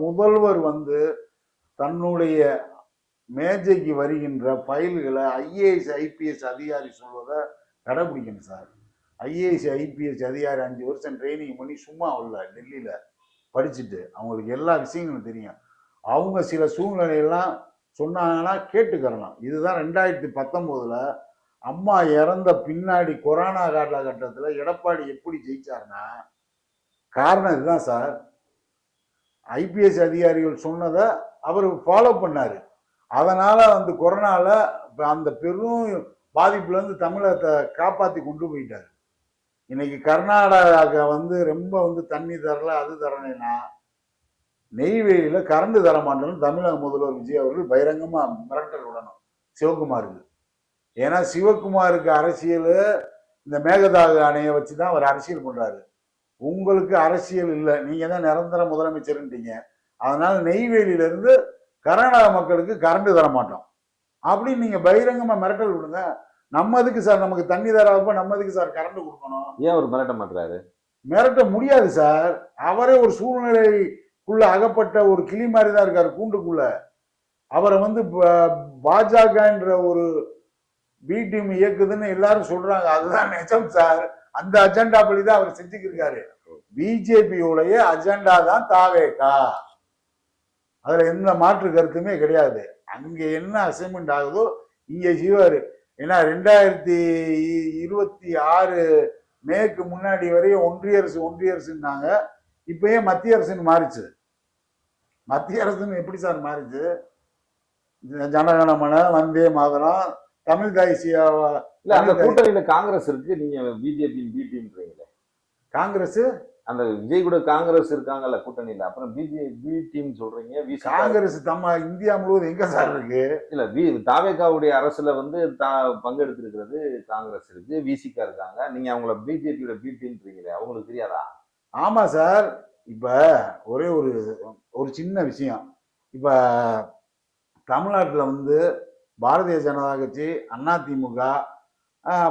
[SPEAKER 1] முதல்வர் வந்து தன்னுடைய மேஜைக்கு வருகின்ற ஃபைல்களை ஐஏஎஸ் ஐபிஎஸ் அதிகாரி சொல்வதை கடைபிடிக்கணும் சார். ஐஏஎஸ் ஐபிஎஸ் அதிகாரி 5 வருஷம் ட்ரைனிங் பண்ணி சும்மா இல்லை, டெல்லியில் படிச்சுட்டு அவங்களுக்கு எல்லா விஷயங்களும் தெரியும். அவங்க சில சூழ்நிலையெல்லாம் சொன்னாங்கன்னா கேட்டுக்கிறலாம். இதுதான் 2019 அம்மா இறந்த பின்னாடி கொரோனா காலகட்டத்தில் எடப்பாடி எப்படி ஜெயிச்சாருன்னா காரணம் இதுதான் சார். ஐபிஎஸ் அதிகாரிகள் சொன்னதை அவர் ஃபாலோ பண்ணாரு. அதனால வந்து கொரோனால அந்த பெரும் பாதிப்புல இருந்து தமிழகத்தை காப்பாற்றி கொண்டு போயிட்டாரு. இன்னைக்கு கர்நாடகா வந்து ரொம்ப வந்து தண்ணி தரல, அது தரலைன்னா நெய்வேலியில கரண்ட் தர மாட்டேன்னு தமிழக முதல்வர் விஜய் அவர்கள் பகிரங்கமா மிரட்டல் விடணும் சிவகுமாருக்கு. ஏன்னா சிவகுமாருக்கு அரசியல் இந்த மேகதாது அணையை வச்சுதான் அவர் அரசியல் பண்றாரு. உங்களுக்கு அரசியல் இல்லை, நீங்க தான் நிரந்தர முதலமைச்சர்ன்றீங்க. அதனால நெய்வேலியில இருந்து கர்நாடக மக்களுக்கு கரண்ட் தர மாட்டோம் அப்படின்னு நீங்க பகிரங்கமா மிரட்டல் விடுங்க. நம்ம எதுக்கு சார், நமக்கு தண்ணி தராதப்ப நம்ம எதுக்கு சார் கரண்ட் கொடுக்கணும்?
[SPEAKER 2] ஏன் அவர் மிரட்ட மாட்டாரு?
[SPEAKER 1] மிரட்ட முடியாது சார். அவரே ஒரு சூழ்நிலைக்குள்ள அகப்பட்ட ஒரு கிளி மாதிரி தான் இருக்காரு கூண்டுக்குள்ள. அவரை வந்து பாஜக என்ற ஒரு பி டீம் இயக்குதுன்னு எல்லாரும் சொல்றாங்க. அதுதான் நிஜம் சார். அந்த அஜெண்டா படிதான் அவர் செஞ்சுக்கிருக்காரு. பிஜேபியோடைய அஜெண்டா தான் தாவேகா, அதுல எந்த மாற்று கருத்துமே கிடையாது. அங்க என்ன அசைன்மெண்ட் ஆகுதோ இங்க செய்வாரு. ஏன்னா 2026 மேக்கு முன்னாடி வரையும் ஒன்றிய அரசுன்னாங்க. இப்பயே மத்திய அரசுன்னு மாறிச்சு. மத்திய அரசுன்னு எப்படி சார் மாறிச்சு? ஜனகணமன, வந்தே மாதரம், தமிழ் தேசிய
[SPEAKER 2] அந்த கூட்டணியில காங்கிரஸ் இருக்கு. நீங்க பிஜேபி பி டீம்ன்றீங்களே.
[SPEAKER 1] காங்கிரஸ்
[SPEAKER 2] அந்த விஜய் கூட காங்கிரஸ் இருக்காங்கல்ல கூட்டணியில, அப்புறம் பிஜேபி டீம் சொல்றீங்க.
[SPEAKER 1] காங்கிரஸ் நம்ம இந்தியா முழுவதும் எங்க சார் இருக்கு?
[SPEAKER 2] இல்ல தாவேகாவுடைய அரசுல வந்து பங்கெடுத்திருக்கிறது காங்கிரஸ் இருக்கு, விசிகா இருக்காங்க. நீங்க அவங்கள பிஜேபியோட பி டீம்ன்றீங்களே, அவங்களுக்கு தெரியாதா?
[SPEAKER 1] ஆமா சார். இப்ப ஒரே ஒரு சின்ன விஷயம். இப்ப தமிழ்நாட்டில் வந்து பாரதிய ஜனதா கட்சி, அதிமுக,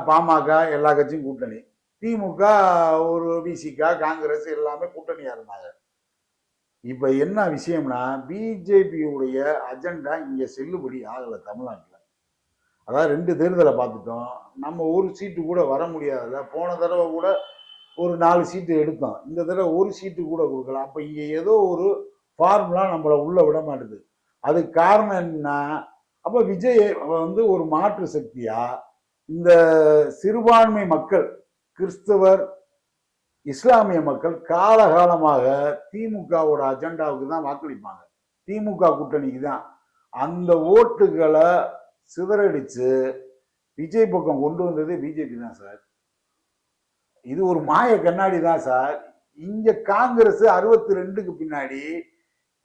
[SPEAKER 1] பாமக எல்லா கட்சியும் கூட்டணி. திமுக ஒரு விசிகா, காங்கிரஸ் எல்லாமே கூட்டணியா இருந்தாங்க. இப்ப என்ன விஷயம்னா பிஜேபியுடைய அஜெண்டா இங்க செல்லுபடி ஆகல தமிழ்நாட்டில். அதாவது 2 தேர்தலை பார்த்துட்டோம். நம்ம ஒரு சீட்டு கூட வர முடியாதுல்ல. போன தடவை கூட ஒரு 4 சீட்டு எடுத்தோம். இந்த தடவை ஒரு சீட்டு கூட கொடுக்கலாம். அப்ப இங்க ஏதோ ஒரு ஃபார்முலா நம்மளை உள்ள விட மாட்டுது. அதுக்கு காரணம் என்ன? அப்ப விஜய் வந்து ஒரு மாற்று சக்தியா இந்த சிறுபான்மை மக்கள், கிறிஸ்தவர், இஸ்லாமிய மக்கள் காலகாலமாக திமுகவோட அஜெண்டாவுக்கு தான் வாக்களிப்பாங்க, திமுக கூட்டணிக்கு தான். அந்த ஓட்டுகளை சிதறடிச்சு விஜய் பக்கம் கொண்டு வந்தது பிஜேபி தான் சார். இது ஒரு மாய கண்ணாடி தான் சார். இங்க காங்கிரஸ் 62க்கு பின்னாடி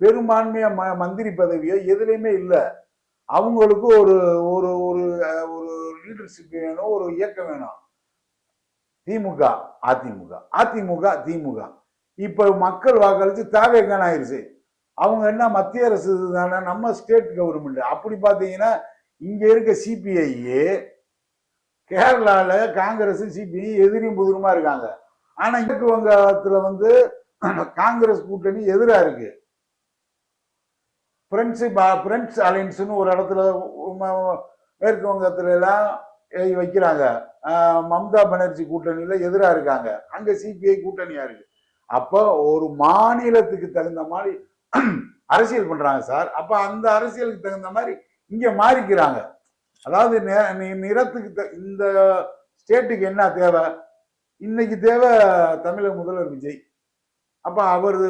[SPEAKER 1] பெரும்பான்மையா மந்திரி பதவியோ எதுலையுமே இல்லை. அவங்களுக்கு ஒரு ஒரு ஒரு ஒரு லீடர்ஷிப் வேணும், ஒரு இயக்கம் வேணும். திமுக திமுக இப்ப மக்கள் வாக்களிச்சு தாவேகான் ஆயிடுச்சு. அவங்க என்ன மத்திய அரசு தானே, நம்ம ஸ்டேட் கவர்மெண்ட். அப்படி பாத்தீங்கன்னா இங்க இருக்க சிபிஐ கேரளால காங்கிரஸ் சிபிஐ எதிரியும் புதிருமா இருக்காங்க. ஆனா மேற்கு வங்கத்துல வந்து காங்கிரஸ் கூட்டணி எதிரா இருக்கு. பிரெண்ட்ஸ் அலையன்ஸ்னு ஒரு இடத்துல மேற்கு வங்கத்துல எல்லாம் வைக்கிறாங்க. மம்தா பானர்ஜி கூட்டணியில எதிரா இருக்காங்க. அங்க சிபிஐ கூட்டணியா இருக்கு. அப்ப ஒரு மாநிலத்துக்கு தகுந்த மாதிரி அரசியல் பண்றாங்க சார். அப்ப அந்த அரசியலுக்கு தகுந்த மாதிரி இங்க மாறிக்கிறாங்க. அதாவது நிறத்துக்கு இந்த ஸ்டேட்டுக்கு என்ன தேவை, இன்னைக்கு தேவை தமிழக முதல்வர் விஜய். அப்ப அவர்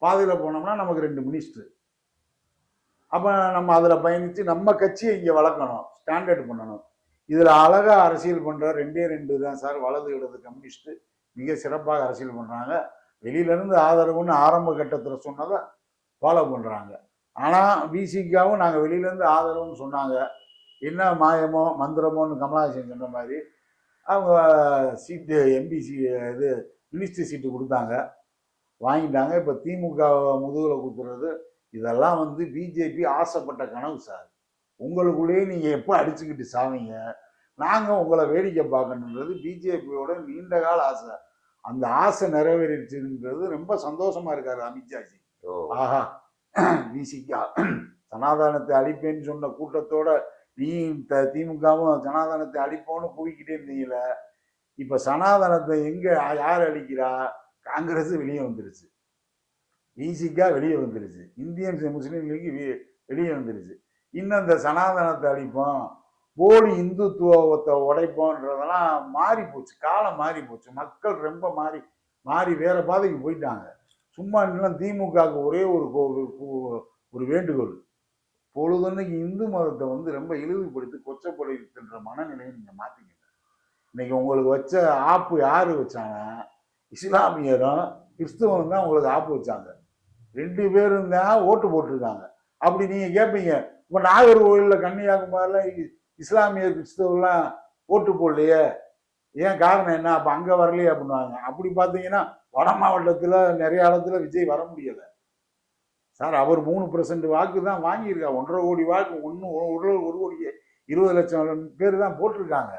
[SPEAKER 1] பாதையில போனோம்னா நமக்கு 2 மினிஸ்டர். அப்ப நம்ம அதுல பயணிச்சு நம்ம கட்சியை இங்க வளர்க்கணும், ஸ்டாண்டர்ட் பண்ணணும். இதுல அழகா அரசியல் பண்ற 2 தான் சார் வலது இடது கம்யூனிஸ்ட் மிக சிறப்பாக அரசியல் பண்றாங்க. வெளியில இருந்து ஆதரவுன்னு ஆரம்ப கட்டத்துல சொன்னதை ஃபாலோ பண்றாங்க. ஆனா விசிகாவும் நாங்க வெளியில இருந்து ஆதரவுன்னு சொன்னாங்க. என்ன மாயமோ மந்திரமோன்னு கமலஹாசன் சொன்ன மாதிரி அவங்க சீட்டு எம்பிசி இது மினிஸ்டர் சீட்டு கொடுத்தாங்க, வாங்கிட்டாங்க. இப்போ திமுக முதுகுல குத்துறது இதெல்லாம் வந்து பிஜேபி ஆசைப்பட்ட கனவு சார். உங்களுக்குள்ளேயே நீங்க எப்போ அடிச்சுக்கிட்டு சாவீங்க, நாங்க உங்களை வேடிக்கை பார்க்கணுன்றது பிஜேபியோட நீண்ட கால ஆசை. அந்த ஆசை நிறைவேறிடுச்சுன்றது ரொம்ப சந்தோஷமா இருக்காரு அமித்ஷாஜி. ஆஹா, விசிகா சனாதனத்தை அழிப்பேன்னு சொன்ன கூட்டத்தோட நீ திமுகவும் சனாதனத்தை அழிப்போன்னு கூவிக்கிட்டே இருந்தீங்கள. இப்ப சனாதனத்தை எங்க யார் அழிக்கிறா? காங்கிரஸ் வெளியே வந்துருச்சு, விசிகா வெளியே வந்துருச்சு, இந்தியன் முஸ்லீம் லீக் வெளியே வந்துருச்சு. இன்னும் இந்த சனாதனத்தை அழிப்போம், போலி இந்துத்துவத்தை உடைப்போன்றதெல்லாம் மாறி போச்சு, காலம் மாறி போச்சு. மக்கள் ரொம்ப மாறி வேற பாதைக்கு போயிட்டாங்க. சும்மா இன்னும் திமுகவுக்கு ஒரே ஒரு வேண்டுகோள், பொழுதுன்னைக்கு இந்து மதத்தை வந்து ரொம்ப இழிவுபடுத்தி கொச்சப்படுத்துன்ற மனநிலையை நீங்க மாத்திக்கங்க. இன்னைக்கு உங்களுக்கு வச்ச ஆப்பு யாரு வச்சாங்க? இஸ்லாமியரும் கிறிஸ்துவனும் தான் உங்களுக்கு ஆப்பு வச்சாங்க. 2 பேரும் தான் ஓட்டு போட்டிருக்காங்க. அப்படி நீங்க கேட்பீங்க, இப்ப நாகர்கோவில்ல கன்னியாகுமரியில இஸ்லாமியர் கிறிஸ்தவெல்லாம் ஓட்டு போடலையே, ஏன் காரணம் என்ன? அப்ப அங்க வரலையே அப்படின்னுவாங்க. அப்படி பார்த்தீங்கன்னா வட மாவட்டத்துல நிறைய இடத்துல விஜய் வர முடியல சார். அவர் 3% வாக்கு தான் வாங்கியிருக்காரு. 1.5 கோடி வாக்கு, 1 கோடி 20 லட்சம் பேர் தான் போட்டிருக்காங்க.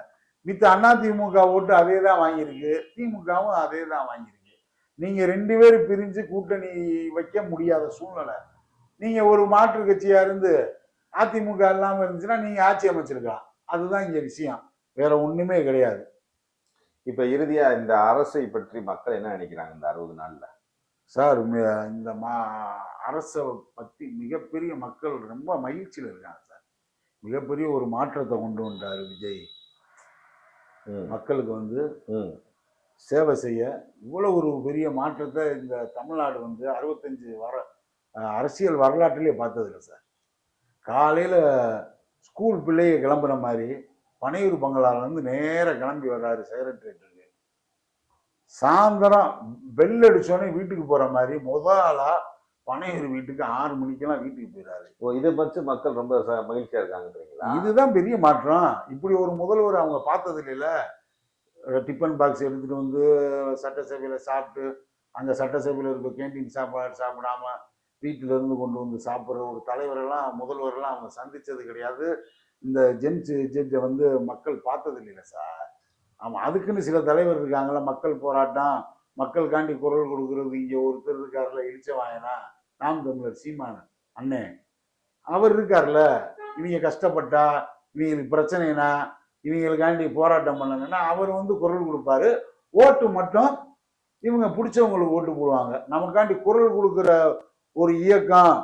[SPEAKER 1] மித்த அதிமுக ஓட்டு அதே தான் வாங்கியிருக்கு, திமுகவும் அதே தான் வாங்கியிருக்கு. நீங்க 2 பேரும் பிரிஞ்சு கூட்டணி வைக்க முடியாத சூழ்நிலை. நீங்க ஒரு மாற்று கட்சியா இருந்து அதிமுக இல்லாம இருந்துச்சுன்னா நீங்க ஆட்சி அமைச்சிருக்கலாம். அதுதான் இங்க விஷயம், வேற ஒண்ணுமே கிடையாது.
[SPEAKER 2] இப்ப இறுதியா இந்த அரசை பற்றி மக்கள் என்ன நினைக்கிறாங்க இந்த 60 நாள்ல?
[SPEAKER 1] சார் இந்த அரசை பத்தி மிகப்பெரிய மக்கள் ரொம்ப மகிழ்ச்சியில் இருக்காங்க சார். மிகப்பெரிய ஒரு மாற்றத்தை கொண்டு வந்தார் விஜய். மக்களுக்கு வந்து சேவை செய்ய இவ்வளவு ஒரு பெரிய மாற்றத்தை இந்த தமிழ்நாடு வந்து 65 அரசியல் வரலாற்றிலே பார்த்ததில்லை சார். காலையில ஸ்கூல் பிள்ளைய கிளம்புற மாதிரி பனையூர் பங்களால இருந்து நேர கிளம்பி வர்றாரு செக்ரட்டரியேட்டுக்கு. சாயந்தரம் பெல் அடிச்சோடனே வீட்டுக்கு போற மாதிரி முதலா பனையூர் வீட்டுக்கு 6 மணிக்கெல்லாம் வீட்டுக்கு போயிடாரு.
[SPEAKER 2] இதை பற்றி மக்கள் ரொம்ப மகிழ்ச்சியா இருக்காங்கன்றீங்களா?
[SPEAKER 1] இதுதான் பெரிய மாற்றம். இப்படி ஒரு முதல்வர் அவங்க பார்த்தது இல்லைல்ல. டிஃபன் பாக்ஸ் எடுத்துட்டு வந்து சட்டசபையில சாப்பிட்டு, அங்க சட்டசபையில இருக்க கேண்டீன் சாப்பாடு சாப்பிடாம வீட்டில இருந்து கொண்டு வந்து சாப்பிட்ற ஒரு தலைவரெல்லாம் முதல்வரெல்லாம் அவங்க சந்திச்சது கிடையாது. இந்த ஜட்ஜை வந்து மக்கள் பார்த்தது இல்லைல்ல சார். ஆமா, அதுக்குன்னு சில தலைவர் இருக்காங்கல்ல, மக்கள் போராட்டம் மக்களுக்காண்டி குரல் கொடுக்கறது. இங்க ஒருத்தர் இருக்காருல, இழிச்சவாயனா, நாம் தமிழர் சீமான் அண்ணே, அவர் இருக்கார்ல, இவங்க கஷ்டப்பட்டா இவங்களுக்கு பிரச்சனைனா இவங்களுக்காண்டி போராட்டம் பண்ணுங்கன்னா அவர் வந்து குரல் கொடுப்பாரு. ஓட்டு மட்டும் இவங்க பிடிச்சவங்களுக்கு ஓட்டு போடுவாங்க. நமக்காண்டி குரல் கொடுக்குற ஒரு இயக்கம்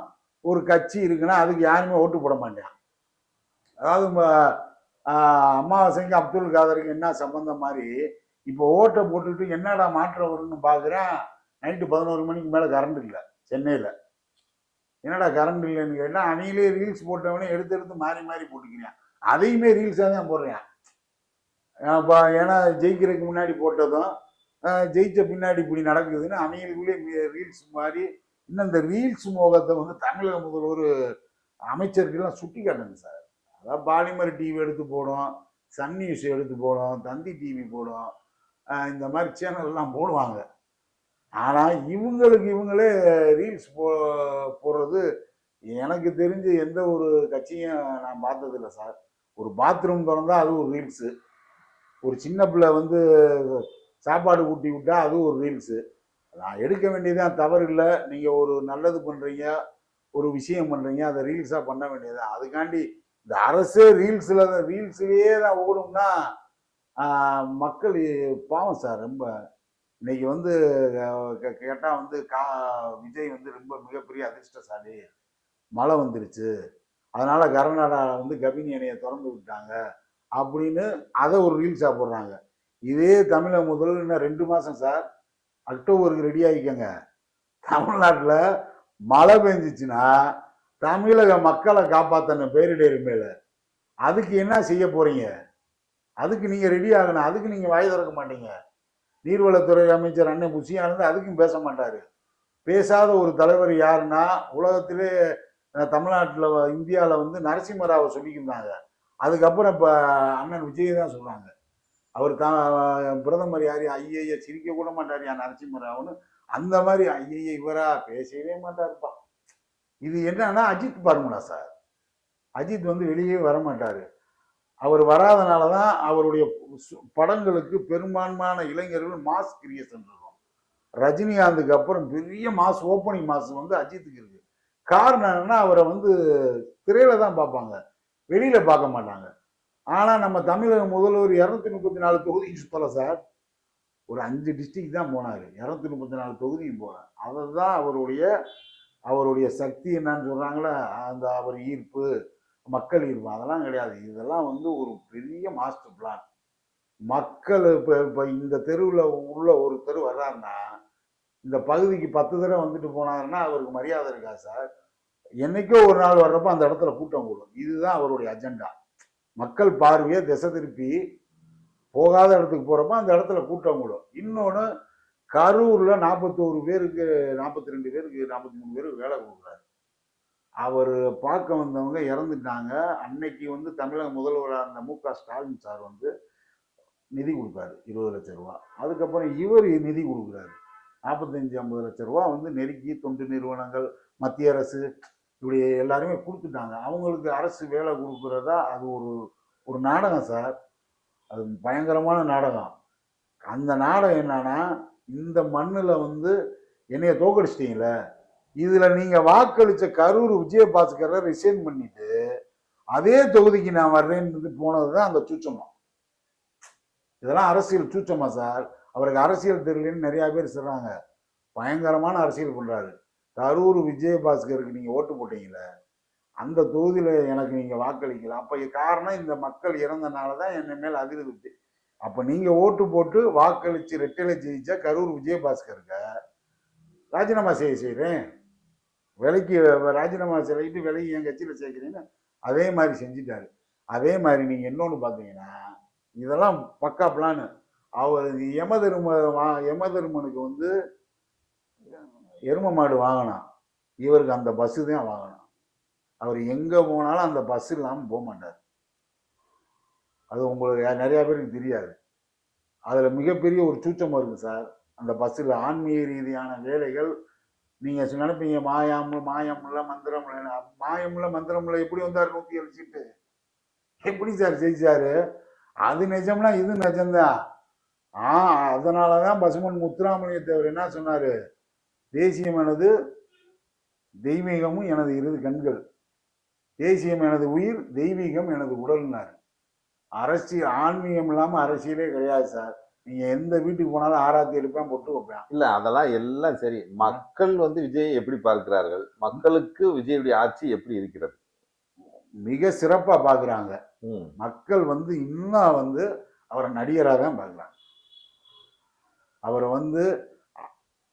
[SPEAKER 1] ஒரு கட்சி இருக்குன்னா அதுக்கு யாருமே ஓட்டு போட மாட்டாங்க. அதாவது அமாவாசைக்கு அப்துல் காதருக்கு என்ன சம்பந்தம் மாதிரி இப்போ ஓட்டை போட்டுட்டு என்னடா மாற்றம் வரும்னு பார்க்குறேன். நைட்டு 11 மணிக்கு மேலே கரண்ட் இல்லை சென்னையில். என்னடா கரண்ட் இல்லைன்னு கேட்டால் அணிலே ரீல்ஸ் போட்டவனே எடுத்து மாறி போட்டுக்கிறேன். அதையுமே ரீல்ஸாக தான் போடுறேன். ஏன்னா ஜெயிக்கிறதுக்கு முன்னாடி போட்டதும் ஜெயிச்ச பின்னாடி இப்படி நடக்குதுன்னு அணிகளுக்குள்ளே ரீல்ஸ் மாதிரி. இன்னும் இந்த ரீல்ஸ் மோகத்தை வந்து தமிழக முதல்வர் அமைச்சர்கள்லாம் சுட்டி காட்டுங்க சார். அதாவது பாலிமர் டிவி எடுத்து போடும், சன் நியூஸ் எடுத்து போடும், தந்தி டிவி போடும், இந்த மாதிரி சேனல்லாம் போடுவாங்க. ஆனால் இவங்களே ரீல்ஸ் போடுறது எனக்கு தெரிஞ்சு எந்த ஒரு கட்சியும் நான் பார்த்ததில்லை சார். ஒரு பாத்ரூம் திறந்தா அது ஒரு ரீல்ஸு, ஒரு சின்ன பிள்ளை வந்து சாப்பாடு ஊட்டி விட்டா அது ஒரு ரீல்ஸு. நான் எடுக்க வேண்டியதுதான், தவறு இல்லை. நீங்கள் ஒரு நல்லது பண்ணுறீங்க, ஒரு விஷயம் பண்ணுறீங்க, அதை ரீல்ஸாக பண்ண வேண்டியதுதான். அதுக்காண்டி இந்த அரசே ரீல்ஸ்லேயே தான் ஓடும்னா மக்கள் பாவம் சார். ரொம்ப இன்னைக்கு வந்து கேட்டால் வந்து விஜய் வந்து ரொம்ப மிகப்பெரிய அதிர்ஷ்டசாலி, மழை வந்துருச்சு, அதனால கர்நாடகா வந்து கபினி அணையை திறந்து விட்டாங்க அப்படின்னு அதை ஒரு ரீல்ஸாக போடுறாங்க. இதே தமிழக முதல் இன்னும் 2 மாதம் சார், அக்டோபருக்கு ரெடி ஆகிக்கங்க. தமிழ்நாட்டில் மழை பெஞ்சிச்சுன்னா தமிழக மக்களை காப்பாற்றின பேரிடர் மேல அதுக்கு என்ன செய்ய போறீங்க? அதுக்கு நீங்க ரெடி ஆகணும். அதுக்கு நீங்க வாய் திறக்க மாட்டீங்க. நீர்வளத்துறை அமைச்சர் அண்ணன் புஷியா இருந்து அதுக்கும் பேச மாட்டாரு. பேசாத ஒரு தலைவர் யாருன்னா உலகத்திலே தமிழ்நாட்டில் இந்தியாவில் வந்து நரசிம்மராவை சொல்லிக்கிருந்தாங்க. அதுக்கப்புறம் இப்போ அண்ணன் விஜய் தான் சொல்றாங்க. அவர் பிரதமர் யார்? ஐயைய சிரிக்க கூட மாட்டார் யா நரசிம்மராவ்னு. அந்த மாதிரி ஐயைய இவரா பேசவே மாட்டாருப்பா. இது என்னன்னா அஜித் பார்முலா சார். அஜித் வந்து வெளியே வர மாட்டாரு. அவர் வராதனால தான் அவருடைய படங்களுக்கு பெரும்பான்மையான இளைஞர்கள் மாஸ் கிரியேஷன் இருக்கும். ரஜினிகாந்துக்கு அப்புறம் பெரிய மாஸ் ஓப்பனிங் மாஸ் வந்து அஜித்துக்கு இருக்கு. காரணம் என்னன்னா அவரை வந்து திரையில தான் பார்ப்பாங்க, வெளியில பார்க்க மாட்டாங்க. ஆனா நம்ம தமிழக முதல்வர் 234 தொகுதிக்கு சுத்தல சார். ஒரு 5 டிஸ்ட்ரிக்ட் தான் போனாரு, 234 தொகுதியும் போனார். அதுதான் அவருடைய சக்தி. என்னன்னு சொல்றாங்களே, அந்த அவர் ஈர்ப்பு, மக்கள் ஈர்ப்பு, அதெல்லாம் கிடையாது. இதெல்லாம் வந்து ஒரு பெரிய மாஸ்டர் பிளான். மக்கள் இப்போ இந்த தெருவில் உள்ள ஒரு தெரு வர்றாருன்னா இந்த பகுதிக்கு 10 தடவை வந்துட்டு போனாருன்னா அவருக்கு மரியாதை இருக்கா சார்? என்னைக்கோ ஒரு நாள் வர்றப்ப அந்த இடத்துல கூட்டம் கூடும். இதுதான் அவருடைய அஜெண்டா. மக்கள் பார்வையை திசை திருப்பி போகாத இடத்துக்கு போறப்ப அந்த இடத்துல கூட்டம் கூடும். இன்னொன்று, கரூர்ல 41 பேருக்கு, 42 பேருக்கு, 43 பேருக்கு வேலை கொடுக்குறாரு. அவர் பார்க்க வந்தவங்க இறந்துட்டாங்க. அன்னைக்கு வந்து தமிழக முதல்வராக இருந்த மு.க. ஸ்டாலின் சார் வந்து நிதி கொடுத்தாரு, 20 லட்சம் ரூபா. அதுக்கப்புறம் இவர் நிதி கொடுக்குறாரு, 45-50 லட்சம் ரூபா வந்து நெருக்கி தொண்டு நிறுவனங்கள், மத்திய அரசு இப்படி எல்லாருமே கொடுத்துட்டாங்க. அவங்களுக்கு அரசு வேலை கொடுக்குறதா அது ஒரு நாடகம் சார். அது பயங்கரமான நாடகம். அந்த நாடகம் என்னன்னா, இந்த மண்ணில் வந்து என்னைய தோக்கடிச்சிட்டீங்களே, இதுல நீங்க வாக்களிச்ச கரூர் விஜயபாஸ்கரை ரிசைன் பண்ணிட்டு அதே தொகுதிக்கு நான் வர்றேன்னு போனதுதான் அந்த சூச்சமா. இதெல்லாம் அரசியல் சூச்சமா சார். அவருக்கு அரசியல் தெரியலன்னு நிறைய பேர் சொல்றாங்க. பயங்கரமான அரசியல் பண்றாரு. கரூர் விஜயபாஸ்கருக்கு நீங்க ஓட்டு போட்டீங்களே, அந்த தொகுதியில எனக்கு நீங்க வாக்களிக்கல. அப்ப காரணம் இந்த மக்கள் இறந்தனாலதான் என்ன மேல அதிருப்தி. அப்ப நீங்க ஓட்டு போட்டு வாக்களிச்சு ரெட்டில ஜெயிச்சா கரூர் விஜயபாஸ்கருக்கு ராஜினாமா செய்கிறேன், விலைக்கு ராஜினாமா செய்யிட்டு விலைக்கு என் கட்சியில சேர்க்கிறேன்னு அதே மாதிரி செஞ்சுட்டாரு. அதே மாதிரி நீங்க இன்னொன்னு பாத்தீங்கன்னா, இதெல்லாம் பக்கா பிளான். அவர் யமதர்மனுக்கு வந்து எரும மாடு வாங்கினான், இவருக்கு அந்த பஸ்ஸு தான் வாங்கணும். அவர் எங்க போனாலும் அந்த பஸ் இல்லாமல் போக மாட்டார். அது உங்களுக்கு நிறைய பேருக்கு தெரியாது. அதுல மிகப்பெரிய ஒரு சூச்சம் இருக்கு சார். அந்த பஸ்ஸில் ஆன்மீக ரீதியான வேலைகள் நீங்க நினைப்பீங்க, மாயம்ல மந்திரம்ல எப்படி வந்தார் 107 சீட்டு, எப்படி சார் ஜெயிச்சாரு? அது நிஜம்னா இது நிஜம்தான். அதனாலதான் பசுமன் முத்துராமலிங்க தேவர் என்ன சொன்னாரு, தேசியம் எனது தெய்வீகமும் எனது இரு கண்கள், தேசியம் எனது உயிர், தெய்வீகம் எனது உடல்னாரு. அரசியல் ஆன்மீகம் இல்லாம அரசியலே கிடையாது சார். நீங்க எந்த வீட்டுக்கு போனாலும் ஆராத்தி எடுப்பேன், பொட்டு வைப்பேன்.
[SPEAKER 2] இல்ல அதெல்லாம் எல்லாம் சரி. மக்கள் வந்து விஜயை எப்படி பார்க்கிறார்கள்? மக்களுக்கு விஜயுடைய ஆட்சி எப்படி இருக்கிறது?
[SPEAKER 1] மிக சிறப்பா பாக்குறாங்க. மக்கள் வந்து இன்னும் வந்து அவரை நடிகராக தான் பார்க்குறாங்க. அவரை வந்து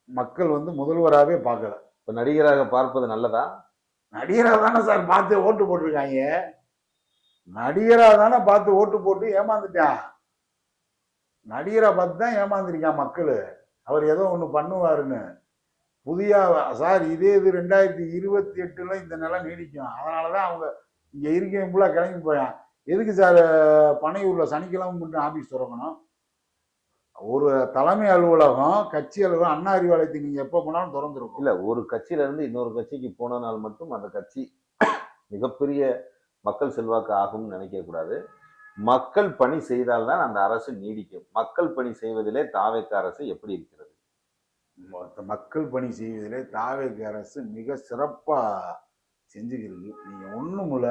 [SPEAKER 1] மக்கள் வந்து முதல்வராகவே பார்க்கல.
[SPEAKER 2] இப்போ நடிகராக பார்ப்பது நல்லதா?
[SPEAKER 1] நடிகராக தானே சார் பார்த்து ஓட்டு போட்டிருக்காங்க. நடிகராக தானே பார்த்து ஓட்டு போட்டு ஏமாந்துட்டான். நடிகரை பார்த்து தான் ஏமாந்துருக்கான் மக்கள். அவர் ஏதோ ஒன்று பண்ணுவாருன்னு. புதிய சார் இதே இது 2028 இந்த நிலம் நீடிக்கும். அதனால தான் அவங்க இங்கே இருக்கவங்க ஃபுல்லாக கிளம்பி போயான். எதுக்கு சார் பனையூர்ல சனிக்கிழமை மட்டும் ஆபீஸ் திறக்கணும்? ஒரு தலைமை அலுவலகம், கட்சி அலுவலகம், அண்ணா அறிவாலயத்துக்கு நீங்க எப்போ போனாலும் திறந்துருக்கும்.
[SPEAKER 2] இல்ல, ஒரு கட்சியில இருந்து இன்னொரு கட்சிக்கு போனால் மட்டும் அந்த கட்சி மிகப்பெரிய மக்கள் செல்வாக்கு ஆகும்னு நினைக்க கூடாது. மக்கள் பணி செய்தால்தான் அந்த அரசு நீடிக்கும். மக்கள் பணி செய்வதிலே தாவேக்கா அரசு எப்படி இருக்கிறது?
[SPEAKER 1] மக்கள் பணி செய்வதிலே தாவேக அரசு மிக சிறப்பா செஞ்சுக்கிறது. நீங்க ஒண்ணுமில்ல,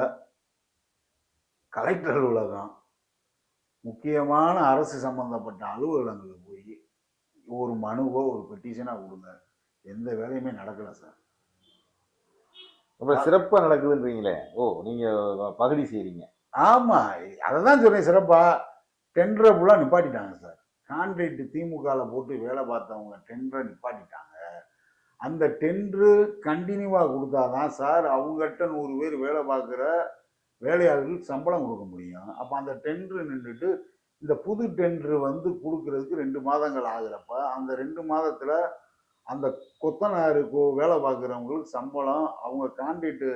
[SPEAKER 1] கலெக்டர் அலுவலகம், முக்கியமான அரசு சம்பந்தப்பட்ட அலுவலகங்களுக்கு போய் ஒரு மனுவோ ஒரு பெட்டிஷனா கொடுங்க, எந்த வேலையுமே நடக்கல சார்.
[SPEAKER 2] ரொம்ப சிறப்பா நடக்குதுன்றீங்களே. ஓ, நீங்க பகுதி செய்றீங்க.
[SPEAKER 1] ஆமா, அததான் சொல்றேன் சிறப்பா. டெண்டரை ஃபுல்லா நிப்பாட்டிட்டாங்க சார். கான்ட்ராக்ட் திமுகல போட்டு வேலை பார்த்தவங்க டெண்டரை நிப்பாட்டிட்டாங்க. அந்த டெண்டரு கண்டினியூவா கொடுத்தாதான் சார் அவங்ககிட்ட 100 பேர் வேலை பார்க்குற வேலையாளர்களுக்கு சம்பளம் கொடுக்க முடியும். அப்போ அந்த டெண்டரு நின்றுட்டு இந்த புது டெண்டரு வந்து கொடுக்கறதுக்கு 2 மாதங்கள் ஆகுறப்ப அந்த 2 மாதத்துல அந்த கொத்தனாரு வேலை பார்க்குறவங்களுக்கு சம்பளம், அவங்க கான்ட்ராக்ட்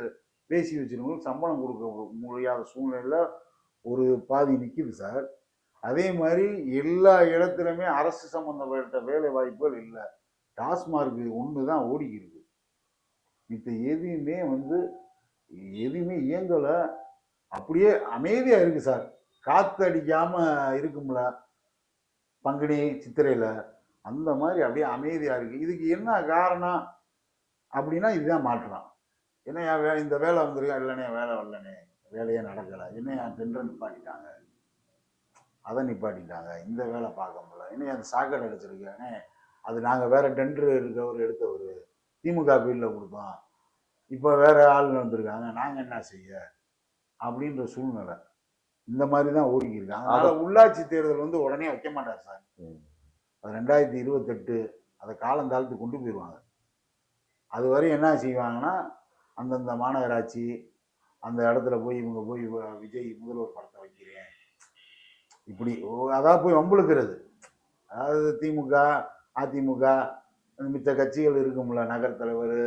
[SPEAKER 1] பேசி வச்சிருக்கவங்களுக்கு சம்பளம் கொடுக்க முடியாத சூழ்நிலையில ஒரு பாதி நிற்கிது சார். அதே மாதிரி எல்லா இடத்துலையுமே அரசு சம்பந்தப்பட்ட வேலை வாய்ப்புகள் இல்லை. டாஸ்மார்க் ஒன்று தான் ஓடிக்கிருக்கு. மித்த எதுவுமே வந்து எதுவுமே இயங்கலை. அப்படியே அமைதியா இருக்கு சார். காத்து அடிக்காம இருக்கும்ல பங்குனி சித்திரையில, அந்த மாதிரி அப்படியே அமைதியா இருக்கு. இதுக்கு என்ன காரணம் அப்படின்னா இதுதான் மாற்றம். என்னையா இந்த வேலை வந்துருக்கா, இல்லைண்ணே வேலை வரலண்ணே, வேலையே நடக்கலை, என்னையா டெண்டர் நிப்பாட்டிட்டாங்க, அதை நிப்பாட்டிட்டாங்க, இந்த வேலை பார்க்க முடியல, என்னையா அந்த சாக்கடை அடிச்சிருக்கானே, அது நாங்கள் வேற டெண்டர் இருக்கவர் எடுத்தவர் திமுக பீல்டில் கொடுத்தோம், இப்போ வேற ஆள் வந்திருக்காங்க, நாங்கள் என்ன செய்ய அப்படின்ற சூழ்நிலை. இந்த மாதிரி தான் ஓடிக்கிருக்காங்க. அதனால உள்ளாட்சி தேர்தல் வந்து உடனே வைக்க மாட்டார் சார். அது 2028 அதை காலம் தாழ்த்து கொண்டு போயிடுவாங்க. அது வரை என்ன செய்வாங்கன்னா, அந்தந்த மாநகராட்சி அந்த இடத்துல போய் இவங்க போய் விஜய் முதல்வர் படத்தை வைக்கிறேன் இப்படி அதாவது போய் வம்புழுக்கிறது. அதாவது திமுக அதிமுக மித்த கட்சிகள் இருக்கும்ல, நகர் தலைவர்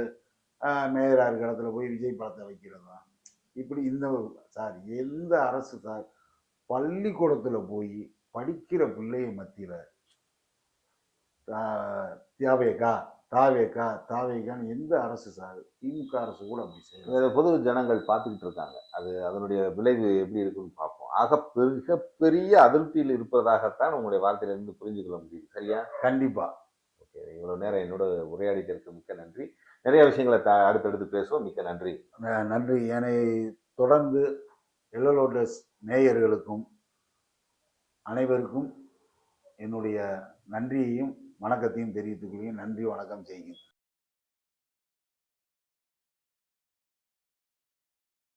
[SPEAKER 1] மேயராக இருக்கிற இடத்துல போய் விஜய் படத்தை வைக்கிறது தான். இப்படி இந்த சார் எந்த அரசு சார் பள்ளிக்கூடத்தில் போய் படிக்கிற பிள்ளைய மத்தியில் தாவேக்கான்னு எந்த அரசு சார்? திமுக அரசு கூட அப்படி செய்யும்.
[SPEAKER 2] பொது ஜனங்கள் பார்த்துக்கிட்டு இருக்காங்க. அது அதனுடைய விளைவு எப்படி இருக்குன்னு பார்ப்போம். ஆக மிகப்பெரிய அதிருப்தியில் இருப்பதாகத்தான் உங்களுடைய வார்த்தையிலிருந்து புரிஞ்சுக்கொள்ள முடியுது. சரியா?
[SPEAKER 1] கண்டிப்பா.
[SPEAKER 2] ஓகே, இவ்வளவு நேரம் என்னோட உரையாடிக்கிறதுக்கு மிக்க நன்றி. நிறைய விஷயங்களை அடுத்தடுத்து பேசுவோம். மிக்க நன்றி.
[SPEAKER 1] நன்றி. என்னை தொடர்ந்து எல்லோலோடஸ் நேயர்களுக்கும் அனைவருக்கும் என்னுடைய நன்றியையும் வணக்கத்தையும் தெரிவித்துக் கொள்கிறேன். நன்றி, வணக்கம் செய்கிறேன்.